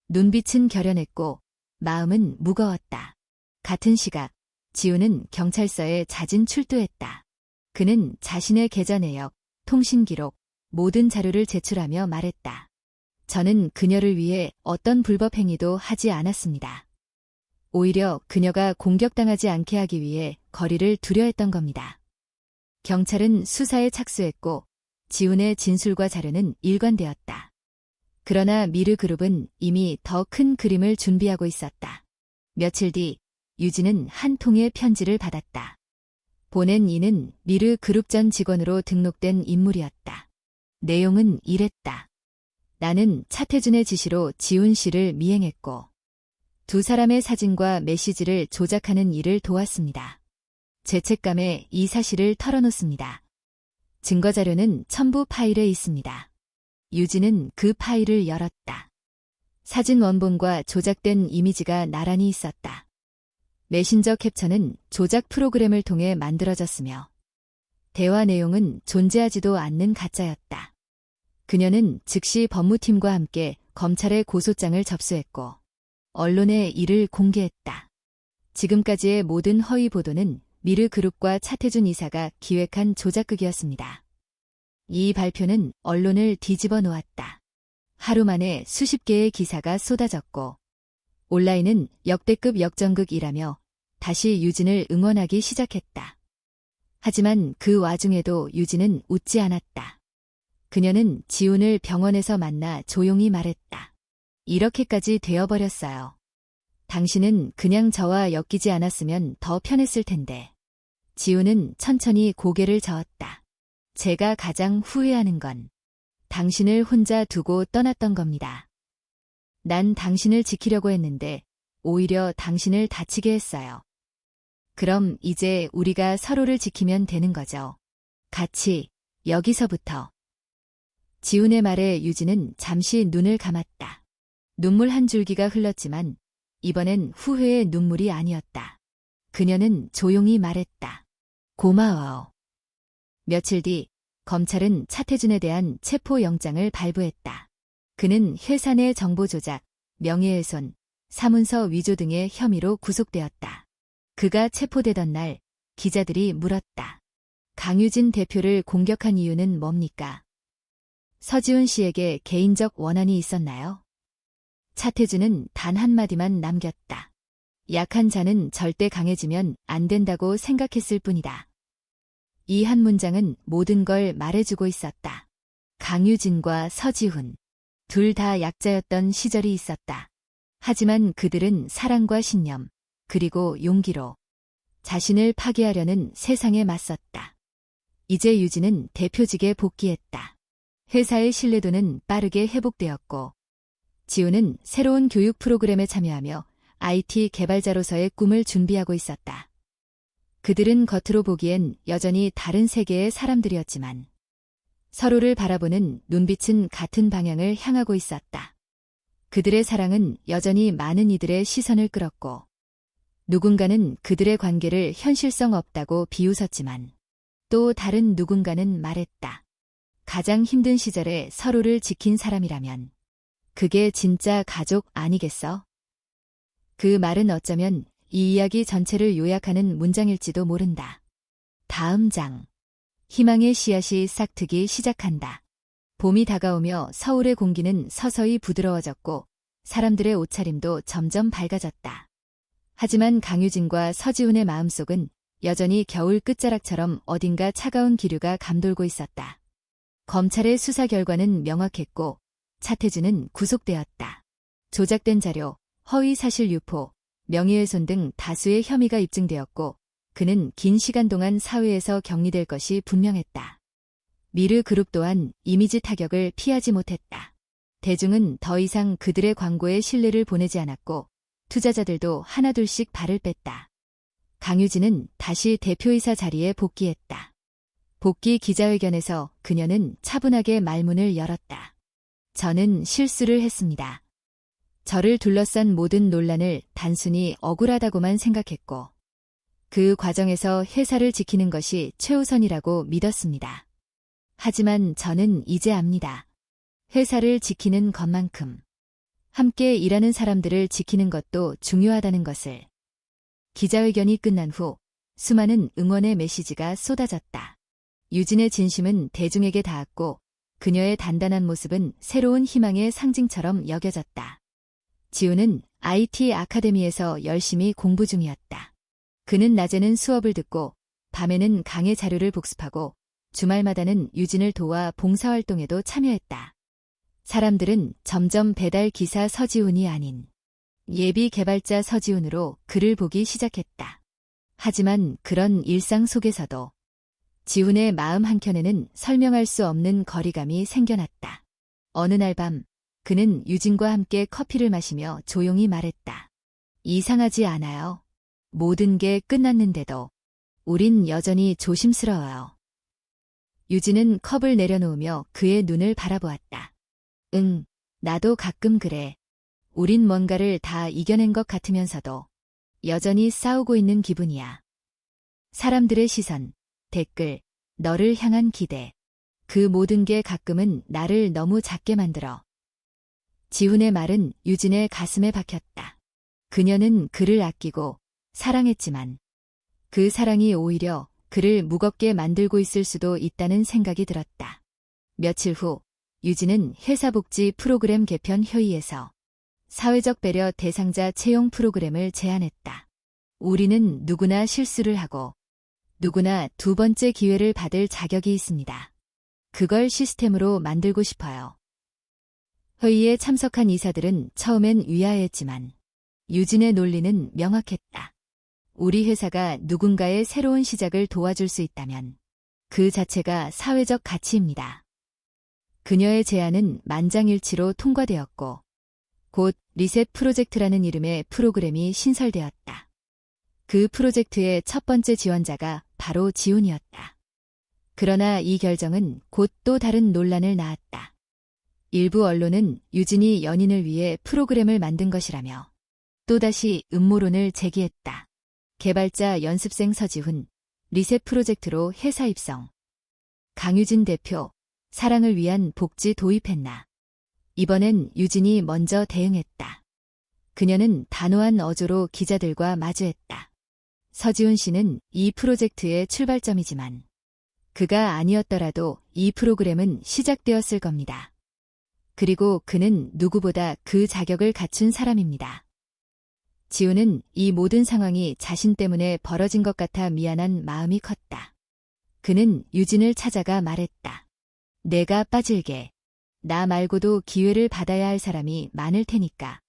눈빛은 결연했고 마음은 무거웠다. 같은 시각 지훈은 경찰서에 잦은 출두했다. 그는 자신의 계좌 내역, 통신 기록, 모든 자료를 제출하며 말했다. 저는 그녀를 위해 어떤 불법 행위도 하지 않았습니다. 오히려 그녀가 공격당하지 않게 하기 위해 거리를 두려 했던 겁니다. 경찰은 수사에 착수했고 지훈의 진술과 자료는 일관되었다. 그러나 미르그룹은 이미 더 큰 그림을 준비하고 있었다. 며칠 뒤 유진은 한 통의 편지를 받았다. 보낸 이는 미르그룹 전 직원으로 등록된 인물이었다. 내용은 이랬다. 나는 차태준의 지시로 지훈 씨를 미행했고 두 사람의 사진과 메시지를 조작하는 일을 도왔습니다. 죄책감에 이 사실을 털어놓습니다. 증거자료는 첨부 파일에 있습니다. 유진은 그 파일을 열었다. 사진 원본과 조작된 이미지가 나란히 있었다. 메신저 캡처는 조작 프로그램을 통해 만들어졌으며 대화 내용은 존재하지도 않는 가짜였다. 그녀는 즉시 법무팀과 함께 검찰의 고소장을 접수했고 언론에 이를 공개했다. 지금까지의 모든 허위 보도는 미르그룹과 차태준 이사가 기획한 조작극이었습니다. 이 발표는 언론을 뒤집어 놓았다. 하루 만에 수십 개의 기사가 쏟아졌고 온라인은 역대급 역전극이라며 다시 유진을 응원하기 시작했다. 하지만 그 와중에도 유진은 웃지 않았다. 그녀는 지훈을 병원에서 만나 조용히 말했다. 이렇게까지 되어버렸어요. 당신은 그냥 저와 엮이지 않았으면 더 편했을 텐데. 지훈은 천천히 고개를 저었다. 제가 가장 후회하는 건 당신을 혼자 두고 떠났던 겁니다. 난 당신을 지키려고 했는데 오히려 당신을 다치게 했어요. 그럼 이제 우리가 서로를 지키면 되는 거죠. 같이, 여기서부터. 지훈의 말에 유진은 잠시 눈을 감았다. 눈물 한 줄기가 흘렀지만 이번엔 후회의 눈물이 아니었다. 그녀는 조용히 말했다. 고마워. 며칠 뒤 검찰은 차태준에 대한 체포영장을 발부했다. 그는 회사 내 정보 조작, 명예훼손, 사문서 위조 등의 혐의로 구속되었다. 그가 체포되던 날 기자들이 물었다. 강유진 대표를 공격한 이유는 뭡니까? 서지훈 씨에게 개인적 원한이 있었나요? 차태준은 단 한마디만 남겼다. 약한 자는 절대 강해지면 안 된다고 생각했을 뿐이다. 이 한 문장은 모든 걸 말해주고 있었다. 강유진과 서지훈, 둘 다 약자였던 시절이 있었다. 하지만 그들은 사랑과 신념, 그리고 용기로 자신을 파괴하려는 세상에 맞섰다. 이제 유진은 대표직에 복귀했다. 회사의 신뢰도는 빠르게 회복되었고, 지우는 새로운 교육 프로그램에 참여하며 IT 개발자로서의 꿈을 준비하고 있었다. 그들은 겉으로 보기엔 여전히 다른 세계의 사람들이었지만 서로를 바라보는 눈빛은 같은 방향을 향하고 있었다. 그들의 사랑은 여전히 많은 이들의 시선을 끌었고 누군가는 그들의 관계를 현실성 없다고 비웃었지만 또 다른 누군가는 말했다. 가장 힘든 시절에 서로를 지킨 사람이라면 그게 진짜 가족 아니겠어? 그 말은 어쩌면 이 이야기 전체를 요약하는 문장일지도 모른다. 다음 장. 희망의 씨앗이 싹트기 시작한다. 봄이 다가오며 서울의 공기는 서서히 부드러워졌고 사람들의 옷차림도 점점 밝아졌다. 하지만 강유진과 서지훈의 마음속은 여전히 겨울 끝자락처럼 어딘가 차가운 기류가 감돌고 있었다. 검찰의 수사 결과는 명확했고 차태준은 구속되었다. 조작된 자료, 허위 사실 유포, 명예훼손 등 다수의 혐의가 입증되었고 그는 긴 시간 동안 사회에서 격리될 것이 분명했다. 미르 그룹 또한 이미지 타격을 피하지 못했다. 대중은 더 이상 그들의 광고에 신뢰를 보내지 않았고 투자자들도 하나둘씩 발을 뺐다. 강유진은 다시 대표이사 자리에 복귀했다. 복귀 기자회견에서 그녀는 차분하게 말문을 열었다. 저는 실수를 했습니다. 저를 둘러싼 모든 논란을 단순히 억울하다고만 생각했고 그 과정에서 회사를 지키는 것이 최우선이라고 믿었습니다. 하지만 저는 이제 압니다. 회사를 지키는 것만큼 함께 일하는 사람들을 지키는 것도 중요하다는 것을. 기자회견이 끝난 후 수많은 응원의 메시지가 쏟아졌다. 유진의 진심은 대중에게 닿았고 그녀의 단단한 모습은 새로운 희망의 상징처럼 여겨졌다. 지우는 IT 아카데미에서 열심히 공부 중이었다. 그는 낮에는 수업을 듣고 밤에는 강의 자료를 복습하고 주말마다는 유진을 도와 봉사활동에도 참여했다. 사람들은 점점 배달 기사 서지훈이 아닌 예비 개발자 서지훈으로 그를 보기 시작했다. 하지만 그런 일상 속에서도 지훈의 마음 한켠에는 설명할 수 없는 거리감이 생겨났다. 어느 날 밤 그는 유진과 함께 커피를 마시며 조용히 말했다. 이상하지 않아요. 모든 게 끝났는데도 우린 여전히 조심스러워요. 유진은 컵을 내려놓으며 그의 눈을 바라보았다. 응, 나도 가끔 그래. 우린 뭔가를 다 이겨낸 것 같으면서도 여전히 싸우고 있는 기분이야. 사람들의 시선, 댓글, 너를 향한 기대. 그 모든 게 가끔은 나를 너무 작게 만들어. 지훈의 말은 유진의 가슴에 박혔다. 그녀는 그를 아끼고 사랑했지만 그 사랑이 오히려 그를 무겁게 만들고 있을 수도 있다는 생각이 들었다. 며칠 후 유진은 회사복지 프로그램 개편 회의에서 사회적 배려 대상자 채용 프로그램을 제안했다. 우리는 누구나 실수를 하고 누구나 두 번째 기회를 받을 자격이 있습니다. 그걸 시스템으로 만들고 싶어요. 회의에 참석한 이사들은 처음엔 의아해했지만 유진의 논리는 명확했다. 우리 회사가 누군가의 새로운 시작을 도와줄 수 있다면 그 자체가 사회적 가치입니다. 그녀의 제안은 만장일치로 통과되었고 곧 리셋 프로젝트라는 이름의 프로그램이 신설되었다. 그 프로젝트의 첫 번째 지원자가 바로 지훈이었다. 그러나 이 결정은 곧 또 다른 논란을 낳았다. 일부 언론은 유진이 연인을 위해 프로그램을 만든 것이라며 또다시 음모론을 제기했다. 개발자 연습생 서지훈, 리셋 프로젝트로 회사 입성. 강유진 대표, 사랑을 위한 복지 도입했나. 이번엔 유진이 먼저 대응했다. 그녀는 단호한 어조로 기자들과 마주했다. 서지훈 씨는 이 프로젝트의 출발점이지만 그가 아니었더라도 이 프로그램은 시작되었을 겁니다. 그리고 그는 누구보다 그 자격을 갖춘 사람입니다. 지우는 이 모든 상황이 자신 때문에 벌어진 것 같아 미안한 마음이 컸다. 그는 유진을 찾아가 말했다. 내가 빠질게. 나 말고도 기회를 받아야 할 사람이 많을 테니까.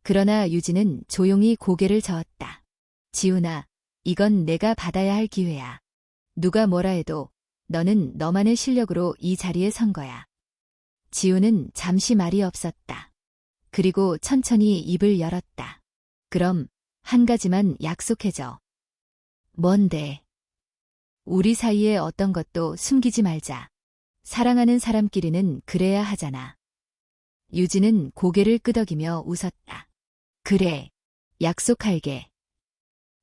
그러나 유진은 조용히 고개를 저었다. 지훈아, 이건 내가 받아야 할 기회야. 누가 뭐라 해도 너는 너만의 실력으로 이 자리에 선 거야. 지훈은 잠시 말이 없었다. 그리고 천천히 입을 열었다. 그럼 한 가지만 약속해줘. 뭔데? 우리 사이에 어떤 것도 숨기지 말자. 사랑하는 사람끼리는 그래야 하잖아. 유진은 고개를 끄덕이며 웃었다. 그래, 약속할게.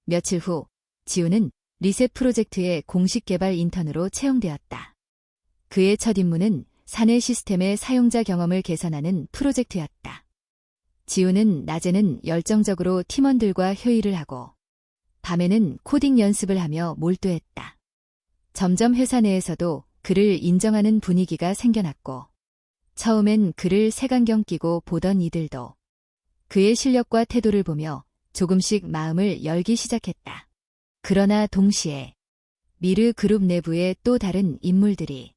며칠 후 지우는 리셋 프로젝트의 공식 개발 인턴으로 채용되었다. 그의 첫 임무는 사내 시스템의 사용자 경험을 개선하는 프로젝트였다. 지우는 낮에는 열정적으로 팀원들과 회의를 하고 밤에는 코딩 연습을 하며 몰두했다. 점점 회사 내에서도 그를 인정하는 분위기가 생겨났고 처음엔 그를 색안경 끼고 보던 이들도 그의 실력과 태도를 보며 조금씩 마음을 열기 시작했다. 그러나 동시에 미르 그룹 내부의 또 다른 인물들이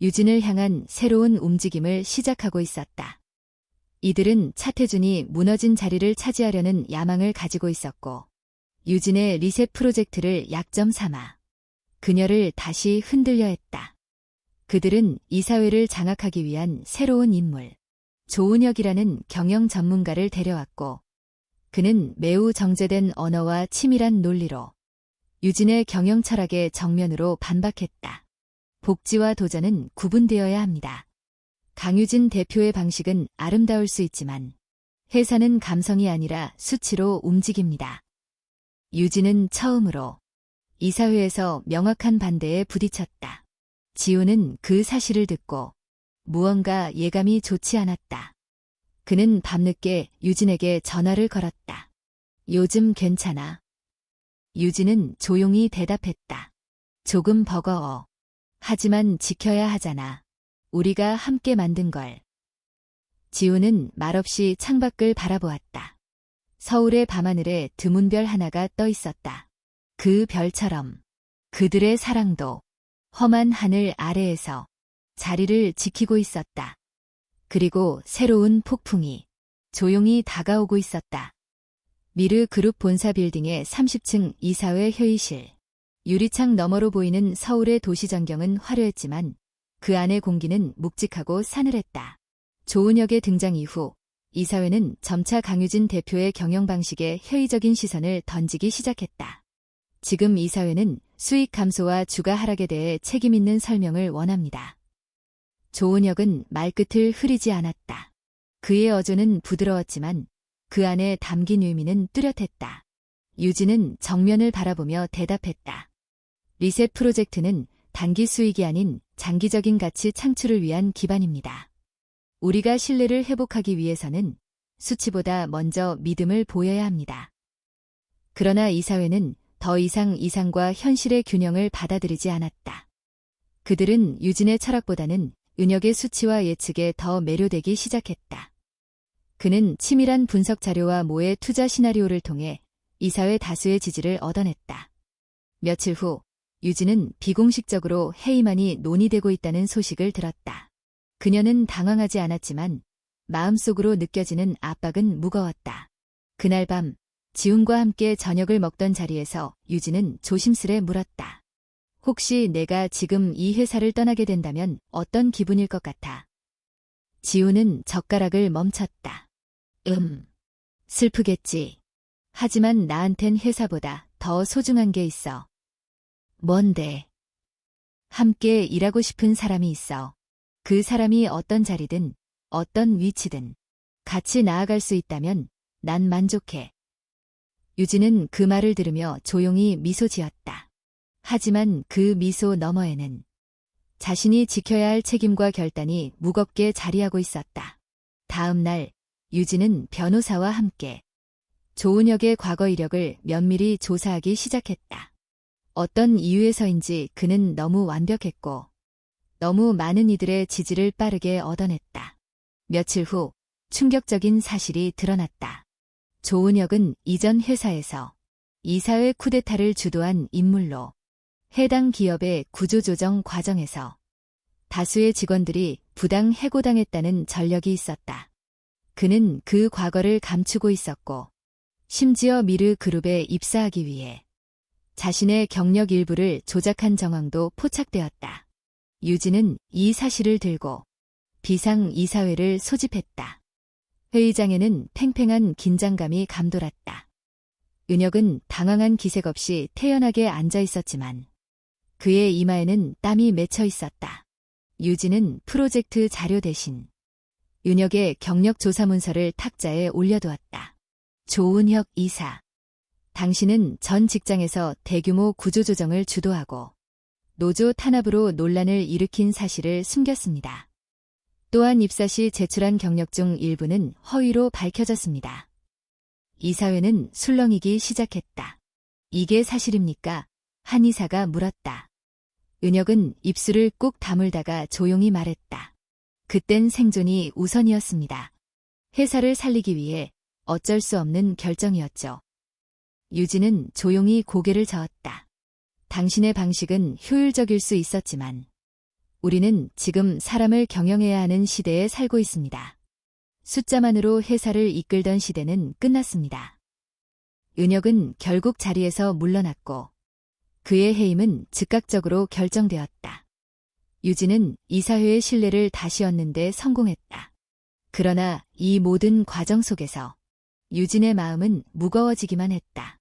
유진을 향한 새로운 움직임을 시작하고 있었다. 이들은 차태준이 무너진 자리를 차지하려는 야망을 가지고 있었고 유진의 리셋 프로젝트를 약점 삼아 그녀를 다시 흔들려 했다. 그들은 이사회를 장악하기 위한 새로운 인물, 조은혁이라는 경영 전문가를 데려왔고 그는 매우 정제된 언어와 치밀한 논리로 유진의 경영 철학에 정면으로 반박했다. 복지와 도전은 구분되어야 합니다. 강유진 대표의 방식은 아름다울 수 있지만 회사는 감성이 아니라 수치로 움직입니다. 유진은 처음으로 이사회에서 명확한 반대에 부딪혔다. 지우는 그 사실을 듣고 무언가 예감이 좋지 않았다. 그는 밤늦게 유진에게 전화를 걸었다. 요즘 괜찮아? 유진은 조용히 대답했다. 조금 버거워. 하지만 지켜야 하잖아. 우리가 함께 만든 걸. 지우는 말없이 창밖을 바라보았다. 서울의 밤하늘에 드문 별 하나가 떠 있었다. 그 별처럼 그들의 사랑도 험한 하늘 아래에서 자리를 지키고 있었다. 그리고 새로운 폭풍이 조용히 다가오고 있었다. 미르 그룹 본사 빌딩의 30층 이사회 회의실. 유리창 너머로 보이는 서울의 도시 전경은 화려했지만 그 안의 공기는 묵직하고 싸늘했다. 조은혁의 등장 이후 이사회는 점차 강유진 대표의 경영 방식에 회의적인 시선을 던지기 시작했다. 지금 이사회는 수익 감소와 주가 하락에 대해 책임 있는 설명을 원합니다. 조은혁은 말끝을 흐리지 않았다. 그의 어조는 부드러웠지만 그 안에 담긴 의미는 뚜렷했다. 유진은 정면을 바라보며 대답했다. 리셋 프로젝트는 단기 수익이 아닌 장기적인 가치 창출을 위한 기반입니다. 우리가 신뢰를 회복하기 위해서는 수치보다 먼저 믿음을 보여야 합니다. 그러나 이사회는 더 이상 이상과 현실의 균형을 받아들이지 않았다. 그들은 유진의 철학보다는 은혁의 수치와 예측에 더 매료되기 시작했다. 그는 치밀한 분석 자료와 모의 투자 시나리오를 통해 이사회 다수의 지지를 얻어냈다. 며칠 후 유진은 비공식적으로 해임안이 논의되고 있다는 소식을 들었다. 그녀는 당황하지 않았지만 마음속으로 느껴지는 압박은 무거웠다. 그날 밤 지훈과 함께 저녁을 먹던 자리에서 유진은 조심스레 물었다. 혹시 내가 지금 이 회사를 떠나게 된다면 어떤 기분일 것 같아? 지훈은 젓가락을 멈췄다. 슬프겠지. 하지만 나한텐 회사보다 더 소중한 게 있어. 뭔데? 함께 일하고 싶은 사람이 있어. 그 사람이 어떤 자리든 어떤 위치든 같이 나아갈 수 있다면 난 만족해. 유진은 그 말을 들으며 조용히 미소 지었다. 하지만 그 미소 너머에는 자신이 지켜야 할 책임과 결단이 무겁게 자리하고 있었다. 다음 날 유진은 변호사와 함께 조은혁의 과거 이력을 면밀히 조사하기 시작했다. 어떤 이유에서인지 그는 너무 완벽했고 너무 많은 이들의 지지를 빠르게 얻어냈다. 며칠 후 충격적인 사실이 드러났다. 조은혁은 이전 회사에서 이사회 쿠데타를 주도한 인물로 해당 기업의 구조조정 과정에서 다수의 직원들이 부당 해고당했다는 전력이 있었다. 그는 그 과거를 감추고 있었고 심지어 미르 그룹에 입사하기 위해 자신의 경력 일부를 조작한 정황도 포착되었다. 유진은 이 사실을 들고 비상이사회를 소집했다. 회의장에는 팽팽한 긴장감이 감돌았다. 은혁은 당황한 기색 없이 태연하게 앉아 있었지만 그의 이마에는 땀이 맺혀 있었다. 유진은 프로젝트 자료 대신 은혁의 경력 조사 문서를 탁자에 올려두었다. 조은혁 이사. 당신은 전 직장에서 대규모 구조조정을 주도하고 노조 탄압으로 논란을 일으킨 사실을 숨겼습니다. 또한 입사 시 제출한 경력 중 일부는 허위로 밝혀졌습니다. 이사회는 술렁이기 시작했다. 이게 사실입니까? 한 이사가 물었다. 은혁은 입술을 꾹 다물다가 조용히 말했다. 그땐 생존이 우선이었습니다. 회사를 살리기 위해 어쩔 수 없는 결정이었죠. 유진은 조용히 고개를 저었다. 당신의 방식은 효율적일 수 있었지만 우리는 지금 사람을 경영해야 하는 시대에 살고 있습니다. 숫자만으로 회사를 이끌던 시대는 끝났습니다. 은혁은 결국 자리에서 물러났고 그의 해임은 즉각적으로 결정되었다. 유진은 이사회의 신뢰를 다시 얻는 데 성공했다. 그러나 이 모든 과정 속에서 유진의 마음은 무거워지기만 했다.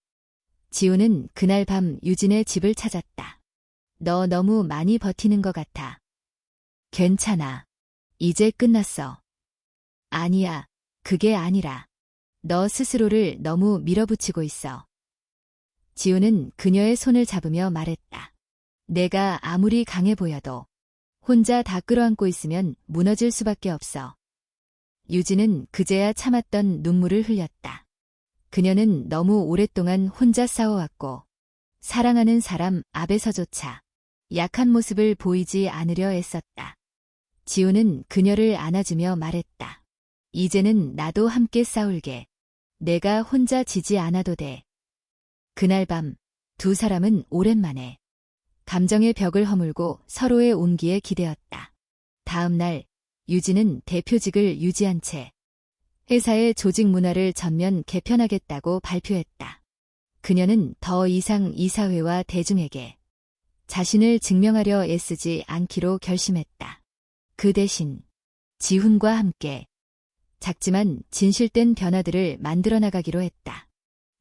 지우는 그날 밤 유진의 집을 찾았다. 너 너무 많이 버티는 것 같아. 괜찮아. 이제 끝났어. 아니야. 그게 아니라 너 스스로를 너무 밀어붙이고 있어. 지우는 그녀의 손을 잡으며 말했다. 내가 아무리 강해 보여도 혼자 다 끌어안고 있으면 무너질 수밖에 없어. 유진은 그제야 참았던 눈물을 흘렸다. 그녀는 너무 오랫동안 혼자 싸워왔고 사랑하는 사람 앞에서조차 약한 모습을 보이지 않으려 애썼다. 지우는 그녀를 안아주며 말했다. 이제는 나도 함께 싸울게. 내가 혼자 지지 않아도 돼. 그날 밤 두 사람은 오랜만에 감정의 벽을 허물고 서로의 온기에 기대었다. 다음 날 유진은 대표직을 유지한 채 회사의 조직 문화를 전면 개편하겠다고 발표했다. 그녀는 더 이상 이사회와 대중에게 자신을 증명하려 애쓰지 않기로 결심했다. 그 대신 지훈과 함께 작지만 진실된 변화들을 만들어 나가기로 했다.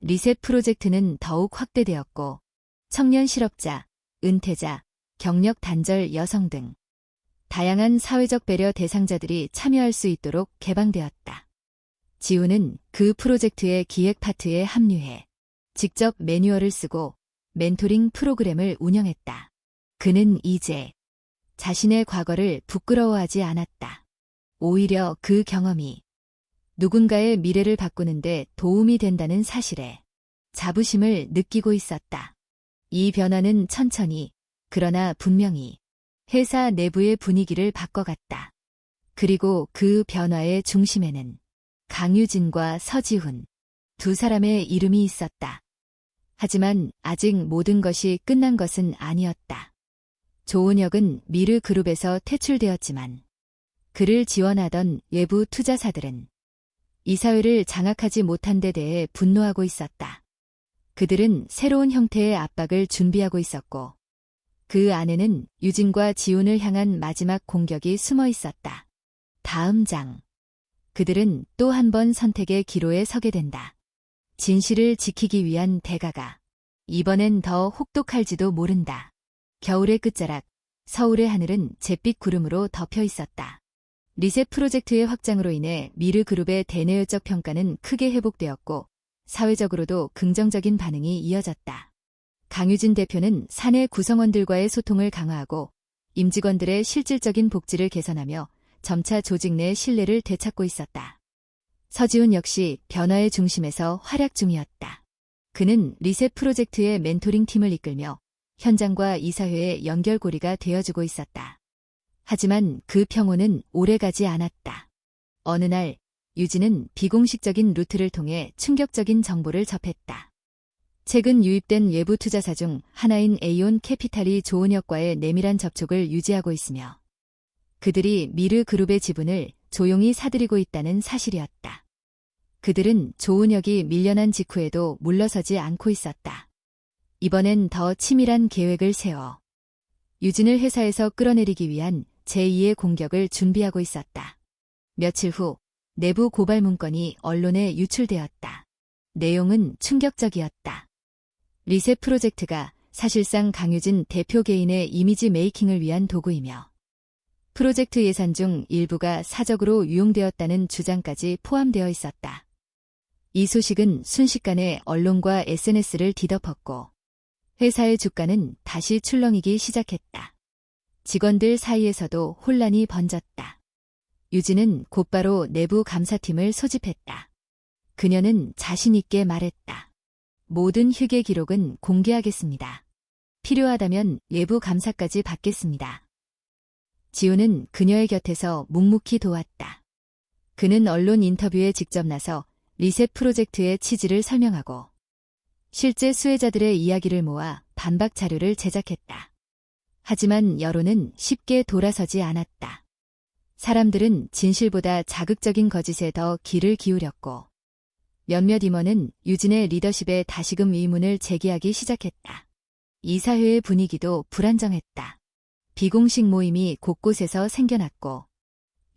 리셋 프로젝트는 더욱 확대되었고 청년 실업자, 은퇴자, 경력 단절 여성 등 다양한 사회적 배려 대상자들이 참여할 수 있도록 개방되었다. 지우는 그 프로젝트의 기획 파트에 합류해 직접 매뉴얼을 쓰고 멘토링 프로그램을 운영했다. 그는 이제 자신의 과거를 부끄러워하지 않았다. 오히려 그 경험이 누군가의 미래를 바꾸는데 도움이 된다는 사실에 자부심을 느끼고 있었다. 이 변화는 천천히, 그러나 분명히 회사 내부의 분위기를 바꿔갔다. 그리고 그 변화의 중심에는 강유진과 서지훈, 두 사람의 이름이 있었다. 하지만 아직 모든 것이 끝난 것은 아니었다. 조은혁은 미르 그룹에서 퇴출되었지만 그를 지원하던 외부 투자사들은 이사회를 장악하지 못한 데 대해 분노하고 있었다. 그들은 새로운 형태의 압박을 준비하고 있었고 그 안에는 유진과 지훈을 향한 마지막 공격이 숨어 있었다. 다음 장. 그들은 또 한 번 선택의 기로에 서게 된다. 진실을 지키기 위한 대가가 이번엔 더 혹독할지도 모른다. 겨울의 끝자락, 서울의 하늘은 잿빛 구름으로 덮여 있었다. 리셋 프로젝트의 확장으로 인해 미르 그룹의 대내외적 평가는 크게 회복되었고 사회적으로도 긍정적인 반응이 이어졌다. 강유진 대표는 사내 구성원들과의 소통을 강화하고 임직원들의 실질적인 복지를 개선하며 점차 조직 내 신뢰를 되찾고 있었다. 서지훈 역시 변화의 중심에서 활약 중이었다. 그는 리셋 프로젝트의 멘토링 팀을 이끌며 현장과 이사회의 연결고리가 되어주고 있었다. 하지만 그 평온은 오래가지 않았다. 어느 날 유진은 비공식적인 루트를 통해 충격적인 정보를 접했다. 최근 유입된 외부 투자사 중 하나인 에이온 캐피탈이 조은혁과의 내밀한 접촉을 유지하고 있으며 그들이 미르 그룹의 지분을 조용히 사들이고 있다는 사실이었다. 그들은 조은혁이 밀려난 직후에도 물러서지 않고 있었다. 이번엔 더 치밀한 계획을 세워 유진을 회사에서 끌어내리기 위한 제2의 공격을 준비하고 있었다. 며칠 후 내부 고발 문건이 언론에 유출되었다. 내용은 충격적이었다. 리셋 프로젝트가 사실상 강유진 대표 개인의 이미지 메이킹을 위한 도구이며 프로젝트 예산 중 일부가 사적으로 유용되었다는 주장까지 포함되어 있었다. 이 소식은 순식간에 언론과 SNS를 뒤덮었고 회사의 주가는 다시 출렁이기 시작했다. 직원들 사이에서도 혼란이 번졌다. 유진은 곧바로 내부 감사팀을 소집했다. 그녀는 자신 있게 말했다. 모든 휴게 기록은 공개하겠습니다. 필요하다면 외부 감사까지 받겠습니다. 지우는 그녀의 곁에서 묵묵히 도왔다. 그는 언론 인터뷰에 직접 나서 리셋 프로젝트의 취지를 설명하고 실제 수혜자들의 이야기를 모아 반박 자료를 제작했다. 하지만 여론은 쉽게 돌아서지 않았다. 사람들은 진실보다 자극적인 거짓에 더 귀를 기울였고 몇몇 임원은 유진의 리더십에 다시금 의문을 제기하기 시작했다. 이사회의 분위기도 불안정했다. 비공식 모임이 곳곳에서 생겨났고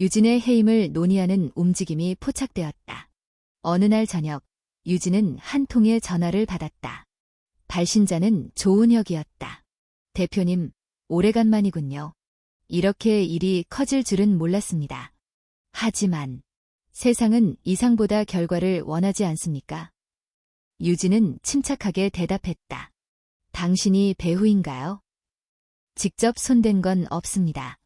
유진의 해임을 논의하는 움직임이 포착되었다. 어느 날 저녁 유진은 한 통의 전화를 받았다. 발신자는 조은혁이었다. 대표님, 오래간만이군요. 이렇게 일이 커질 줄은 몰랐습니다. 하지만 세상은 이상보다 결과를 원하지 않습니까? 유진은 침착하게 대답했다. 당신이 배후인가요? 직접 손댄 건 없습니다.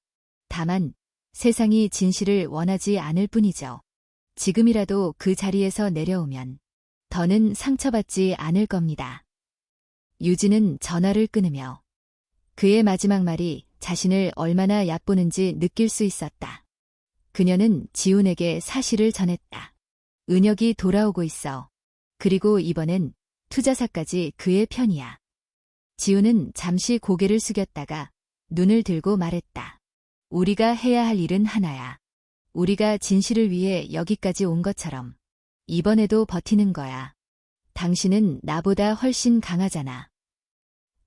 다만 세상이 진실을 원하지 않을 뿐이죠. 지금이라도 그 자리에서 내려오면 더는 상처받지 않을 겁니다. 유진은 전화를 끊으며 그의 마지막 말이 자신을 얼마나 얕보는지 느낄 수 있었다. 그녀는 지훈에게 사실을 전했다. 은혁이 돌아오고 있어. 그리고 이번엔 투자사까지 그의 편이야. 지훈은 잠시 고개를 숙였다가 눈을 들고 말했다. 우리가 해야 할 일은 하나야. 우리가 진실을 위해 여기까지 온 것처럼 이번에도 버티는 거야. 당신은 나보다 훨씬 강하잖아.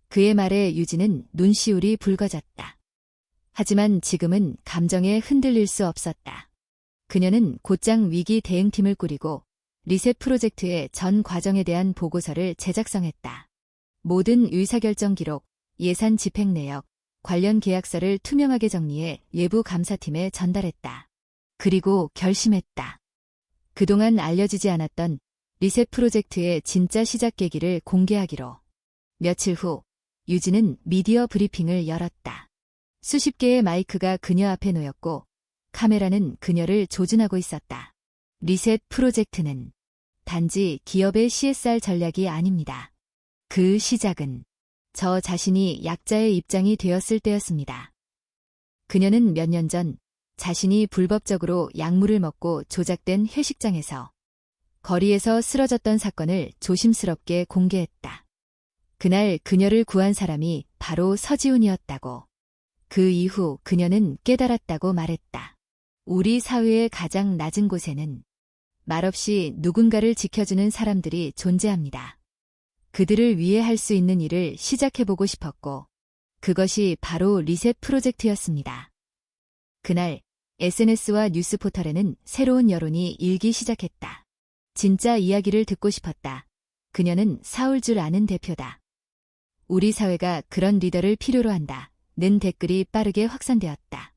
그의 말에 유진은 눈시울이 붉어졌다. 하지만 지금은 감정에 흔들릴 수 없었다. 그녀는 곧장 위기 대응팀을 꾸리고 리셋 프로젝트의 전 과정에 대한 보고서를 제작성했다. 모든 의사결정 기록, 예산 집행 내역, 관련 계약서를 투명하게 정리해 외부 감사팀에 전달했다. 그리고 결심했다. 그동안 알려지지 않았던 리셋 프로젝트의 진짜 시작 계기를 공개하기로. 며칠 후 유진은 미디어 브리핑을 열었다. 수십 개의 마이크가 그녀 앞에 놓였고 카메라는 그녀를 조준하고 있었다. 리셋 프로젝트는 단지 기업의 CSR 전략이 아닙니다. 그 시작은 저 자신이 약자의 입장이 되었을 때였습니다. 그녀는 몇 년 전 자신이 불법적으로 약물을 먹고 조작된 회식장에서 거리에서 쓰러졌던 사건을 조심스럽게 공개했다. 그날 그녀를 구한 사람이 바로 서지훈이었다고. 그 이후 그녀는 깨달았다고 말했다. 우리 사회의 가장 낮은 곳에는 말없이 누군가를 지켜주는 사람들이 존재합니다. 그들을 위해 할 수 있는 일을 시작해보고 싶었고 그것이 바로 리셋 프로젝트였습니다. 그날 SNS와 뉴스 포털에는 새로운 여론이 일기 시작했다. 진짜 이야기를 듣고 싶었다. 그녀는 사올 줄 아는 대표다. 우리 사회가 그런 리더를 필요로 한다. 는 댓글이 빠르게 확산되었다.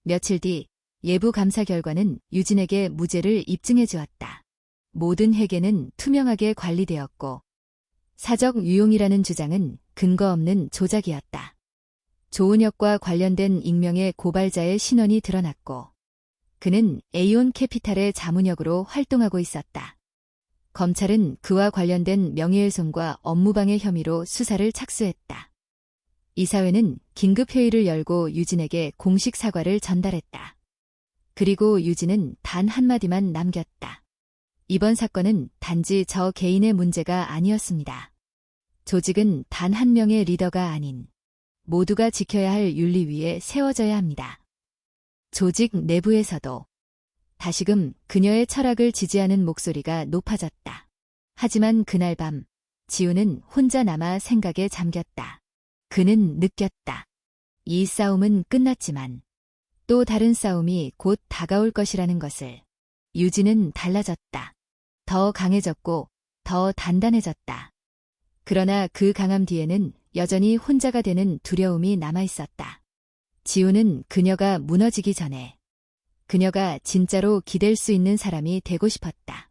며칠 뒤 예부 감사 결과는 유진에게 무죄를 입증해 주었다. 모든 회계는 투명하게 관리되었고 사적 유용이라는 주장은 근거 없는 조작이었다. 조은혁과 관련된 익명의 고발자의 신원이 드러났고 그는 에이온 캐피탈의 자문역으로 활동하고 있었다. 검찰은 그와 관련된 명예훼손과 업무방해 혐의로 수사를 착수했다. 이사회는 긴급회의를 열고 유진에게 공식 사과를 전달했다. 그리고 유진은 단 한마디만 남겼다. 이번 사건은 단지 저 개인의 문제가 아니었습니다. 조직은 단 한 명의 리더가 아닌 모두가 지켜야 할 윤리 위에 세워져야 합니다. 조직 내부에서도 다시금 그녀의 철학을 지지하는 목소리가 높아졌다. 하지만 그날 밤 지우는 혼자 남아 생각에 잠겼다. 그는 느꼈다. 이 싸움은 끝났지만 또 다른 싸움이 곧 다가올 것이라는 것을. 유진은 달라졌다. 더 강해졌고 더 단단해졌다. 그러나 그 강함 뒤에는 여전히 혼자가 되는 두려움이 남아있었다. 지우는 그녀가 무너지기 전에 그녀가 진짜로 기댈 수 있는 사람이 되고 싶었다.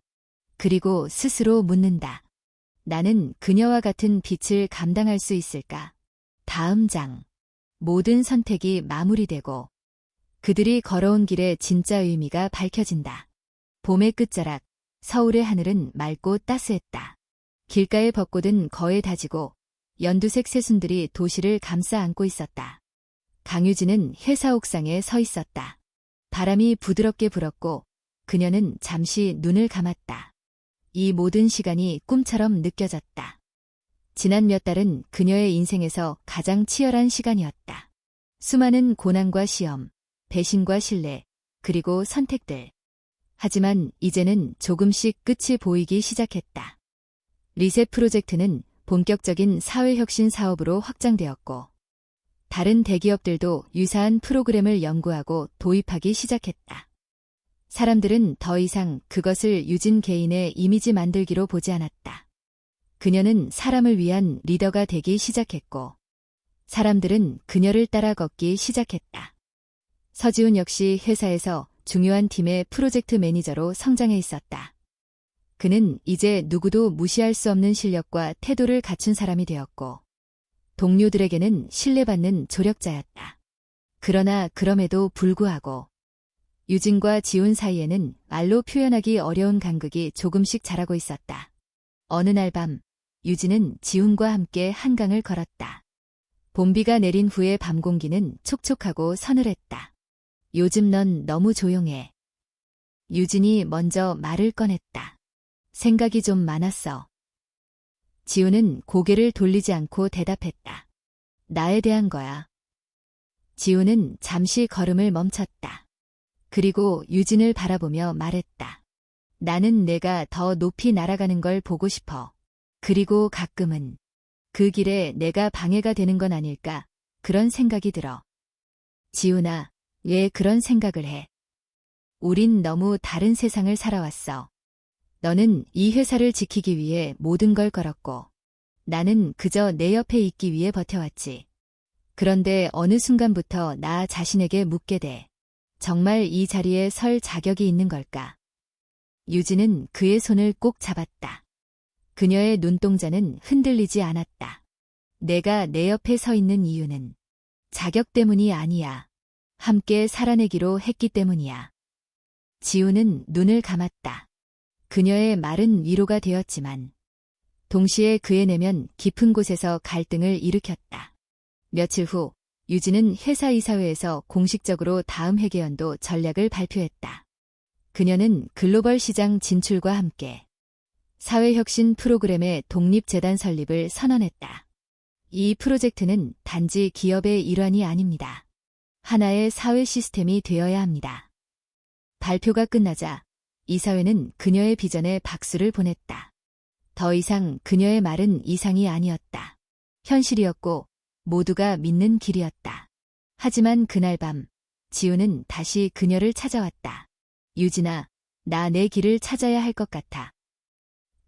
그리고 스스로 묻는다. 나는 그녀와 같은 빛을 감당할 수 있을까? 다음 장. 모든 선택이 마무리되고 그들이 걸어온 길의 진짜 의미가 밝혀진다. 봄의 끝자락, 서울의 하늘은 맑고 따스했다. 길가의 벚꽃은 거에 다지고 연두색 새순들이 도시를 감싸 안고 있었다. 강유진은 회사 옥상에 서 있었다. 바람이 부드럽게 불었고 그녀는 잠시 눈을 감았다. 이 모든 시간이 꿈처럼 느껴졌다. 지난 몇 달은 그녀의 인생에서 가장 치열한 시간이었다. 수많은 고난과 시험, 배신과 신뢰, 그리고 선택들. 하지만 이제는 조금씩 끝이 보이기 시작했다. 리셋 프로젝트는 본격적인 사회혁신 사업으로 확장되었고 다른 대기업들도 유사한 프로그램을 연구하고 도입하기 시작했다. 사람들은 더 이상 그것을 유진 개인의 이미지 만들기로 보지 않았다. 그녀는 사람을 위한 리더가 되기 시작했고 사람들은 그녀를 따라 걷기 시작했다. 서지훈 역시 회사에서 중요한 팀의 프로젝트 매니저로 성장해 있었다. 그는 이제 누구도 무시할 수 없는 실력과 태도를 갖춘 사람이 되었고 동료들에게는 신뢰받는 조력자였다. 그러나 그럼에도 불구하고 유진과 지훈 사이에는 말로 표현하기 어려운 간극이 조금씩 자라고 있었다. 어느 날 밤 유진은 지훈과 함께 한강을 걸었다. 봄비가 내린 후의 밤 공기는 촉촉하고 서늘했다. 요즘 넌 너무 조용해. 유진이 먼저 말을 꺼냈다. 생각이 좀 많았어. 지훈은 고개를 돌리지 않고 대답했다. 나에 대한 거야. 지훈은 잠시 걸음을 멈췄다. 그리고 유진을 바라보며 말했다. 나는 내가 더 높이 날아가는 걸 보고 싶어. 그리고 가끔은 그 길에 내가 방해가 되는 건 아닐까 그런 생각이 들어. 지훈아, 왜 그런 생각을 해? 우린 너무 다른 세상을 살아왔어. 너는 이 회사를 지키기 위해 모든 걸 걸었고 나는 그저 내 옆에 있기 위해 버텨왔지. 그런데 어느 순간부터 나 자신에게 묻게 돼. 정말 이 자리에 설 자격이 있는 걸까? 유진은 그의 손을 꼭 잡았다. 그녀의 눈동자는 흔들리지 않았다. 내가 내 옆에 서 있는 이유는 자격 때문이 아니야. 함께 살아내기로 했기 때문이야. 지우는 눈을 감았다. 그녀의 말은 위로가 되었지만 동시에 그의 내면 깊은 곳에서 갈등을 일으켰다. 며칠 후 유진은 회사 이사회에서 공식적으로 다음 회계연도 전략을 발표했다. 그녀는 글로벌 시장 진출과 함께 사회혁신 프로그램의 독립재단 설립을 선언했다. 이 프로젝트는 단지 기업의 일환이 아닙니다. 하나의 사회 시스템이 되어야 합니다. 발표가 끝나자 이사회는 그녀의 비전에 박수를 보냈다. 더 이상 그녀의 말은 이상이 아니었다. 현실이었고 모두가 믿는 길이었다. 하지만 그날 밤 지우는 다시 그녀를 찾아왔다. 유진아, 나 내 길을 찾아야 할 것 같아.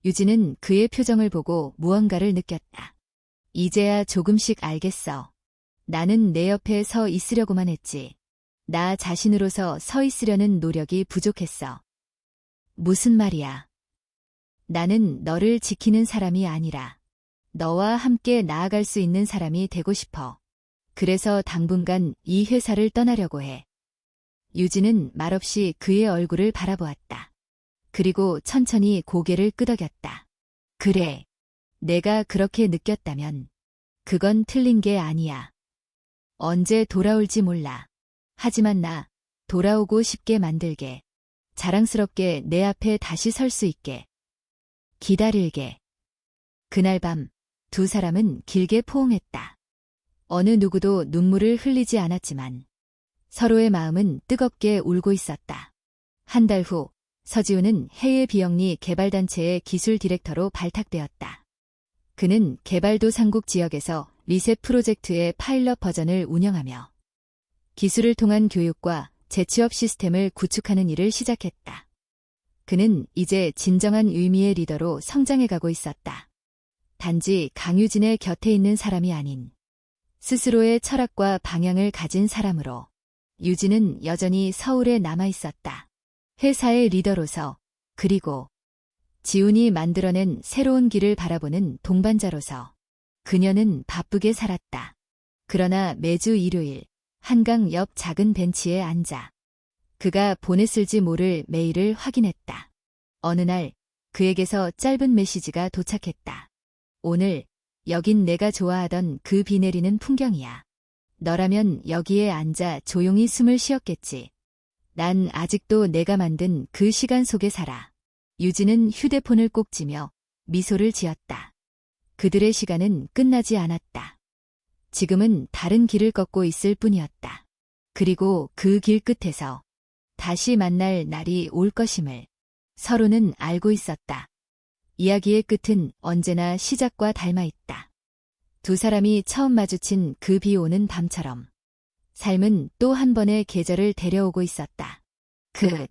유진은 그의 표정을 보고 무언가를 느꼈다. 이제야 조금씩 알겠어. 나는 내 옆에 서 있으려고만 했지. 나 자신으로서 서 있으려는 노력이 부족했어. 무슨 말이야? 나는 너를 지키는 사람이 아니라 너와 함께 나아갈 수 있는 사람이 되고 싶어. 그래서 당분간 이 회사를 떠나려고 해. 유진은 말없이 그의 얼굴을 바라보았다. 그리고 천천히 고개를 끄덕였다. 그래. 내가 그렇게 느꼈다면 그건 틀린 게 아니야. 언제 돌아올지 몰라. 하지만 나 돌아오고 싶게 만들게. 자랑스럽게 내 앞에 다시 설 수 있게. 기다릴게. 그날 밤 두 사람은 길게 포옹했다. 어느 누구도 눈물을 흘리지 않았지만 서로의 마음은 뜨겁게 울고 있었다. 한 달 후 서지우는 해외 비영리 개발단체의 기술 디렉터로 발탁되었다. 그는 개발도상국 지역에서 리셋 프로젝트의 파일럿 버전을 운영하며 기술을 통한 교육과 재취업 시스템을 구축하는 일을 시작했다. 그는 이제 진정한 의미의 리더로 성장해가고 있었다. 단지 강유진의 곁에 있는 사람이 아닌 스스로의 철학과 방향을 가진 사람으로 유진은 여전히 서울에 남아 있었다. 회사의 리더로서, 그리고 지훈이 만들어낸 새로운 길을 바라보는 동반자로서 그녀는 바쁘게 살았다. 그러나 매주 일요일 한강 옆 작은 벤치에 앉아 그가 보냈을지 모를 메일을 확인했다. 어느 날 그에게서 짧은 메시지가 도착했다. 오늘 여긴 내가 좋아하던 그 비 내리는 풍경이야. 너라면 여기에 앉아 조용히 숨을 쉬었겠지. 난 아직도 내가 만든 그 시간 속에 살아. 유진은 휴대폰을 꼭 쥐며 미소를 지었다. 그들의 시간은 끝나지 않았다. 지금은 다른 길을 걷고 있을 뿐이었다. 그리고 그 길 끝에서 다시 만날 날이 올 것임을 서로는 알고 있었다. 이야기의 끝은 언제나 시작과 닮아 있다. 두 사람이 처음 마주친 그 비 오는 밤처럼 삶은 또 한 번의 계절을 데려오고 있었다. 끝.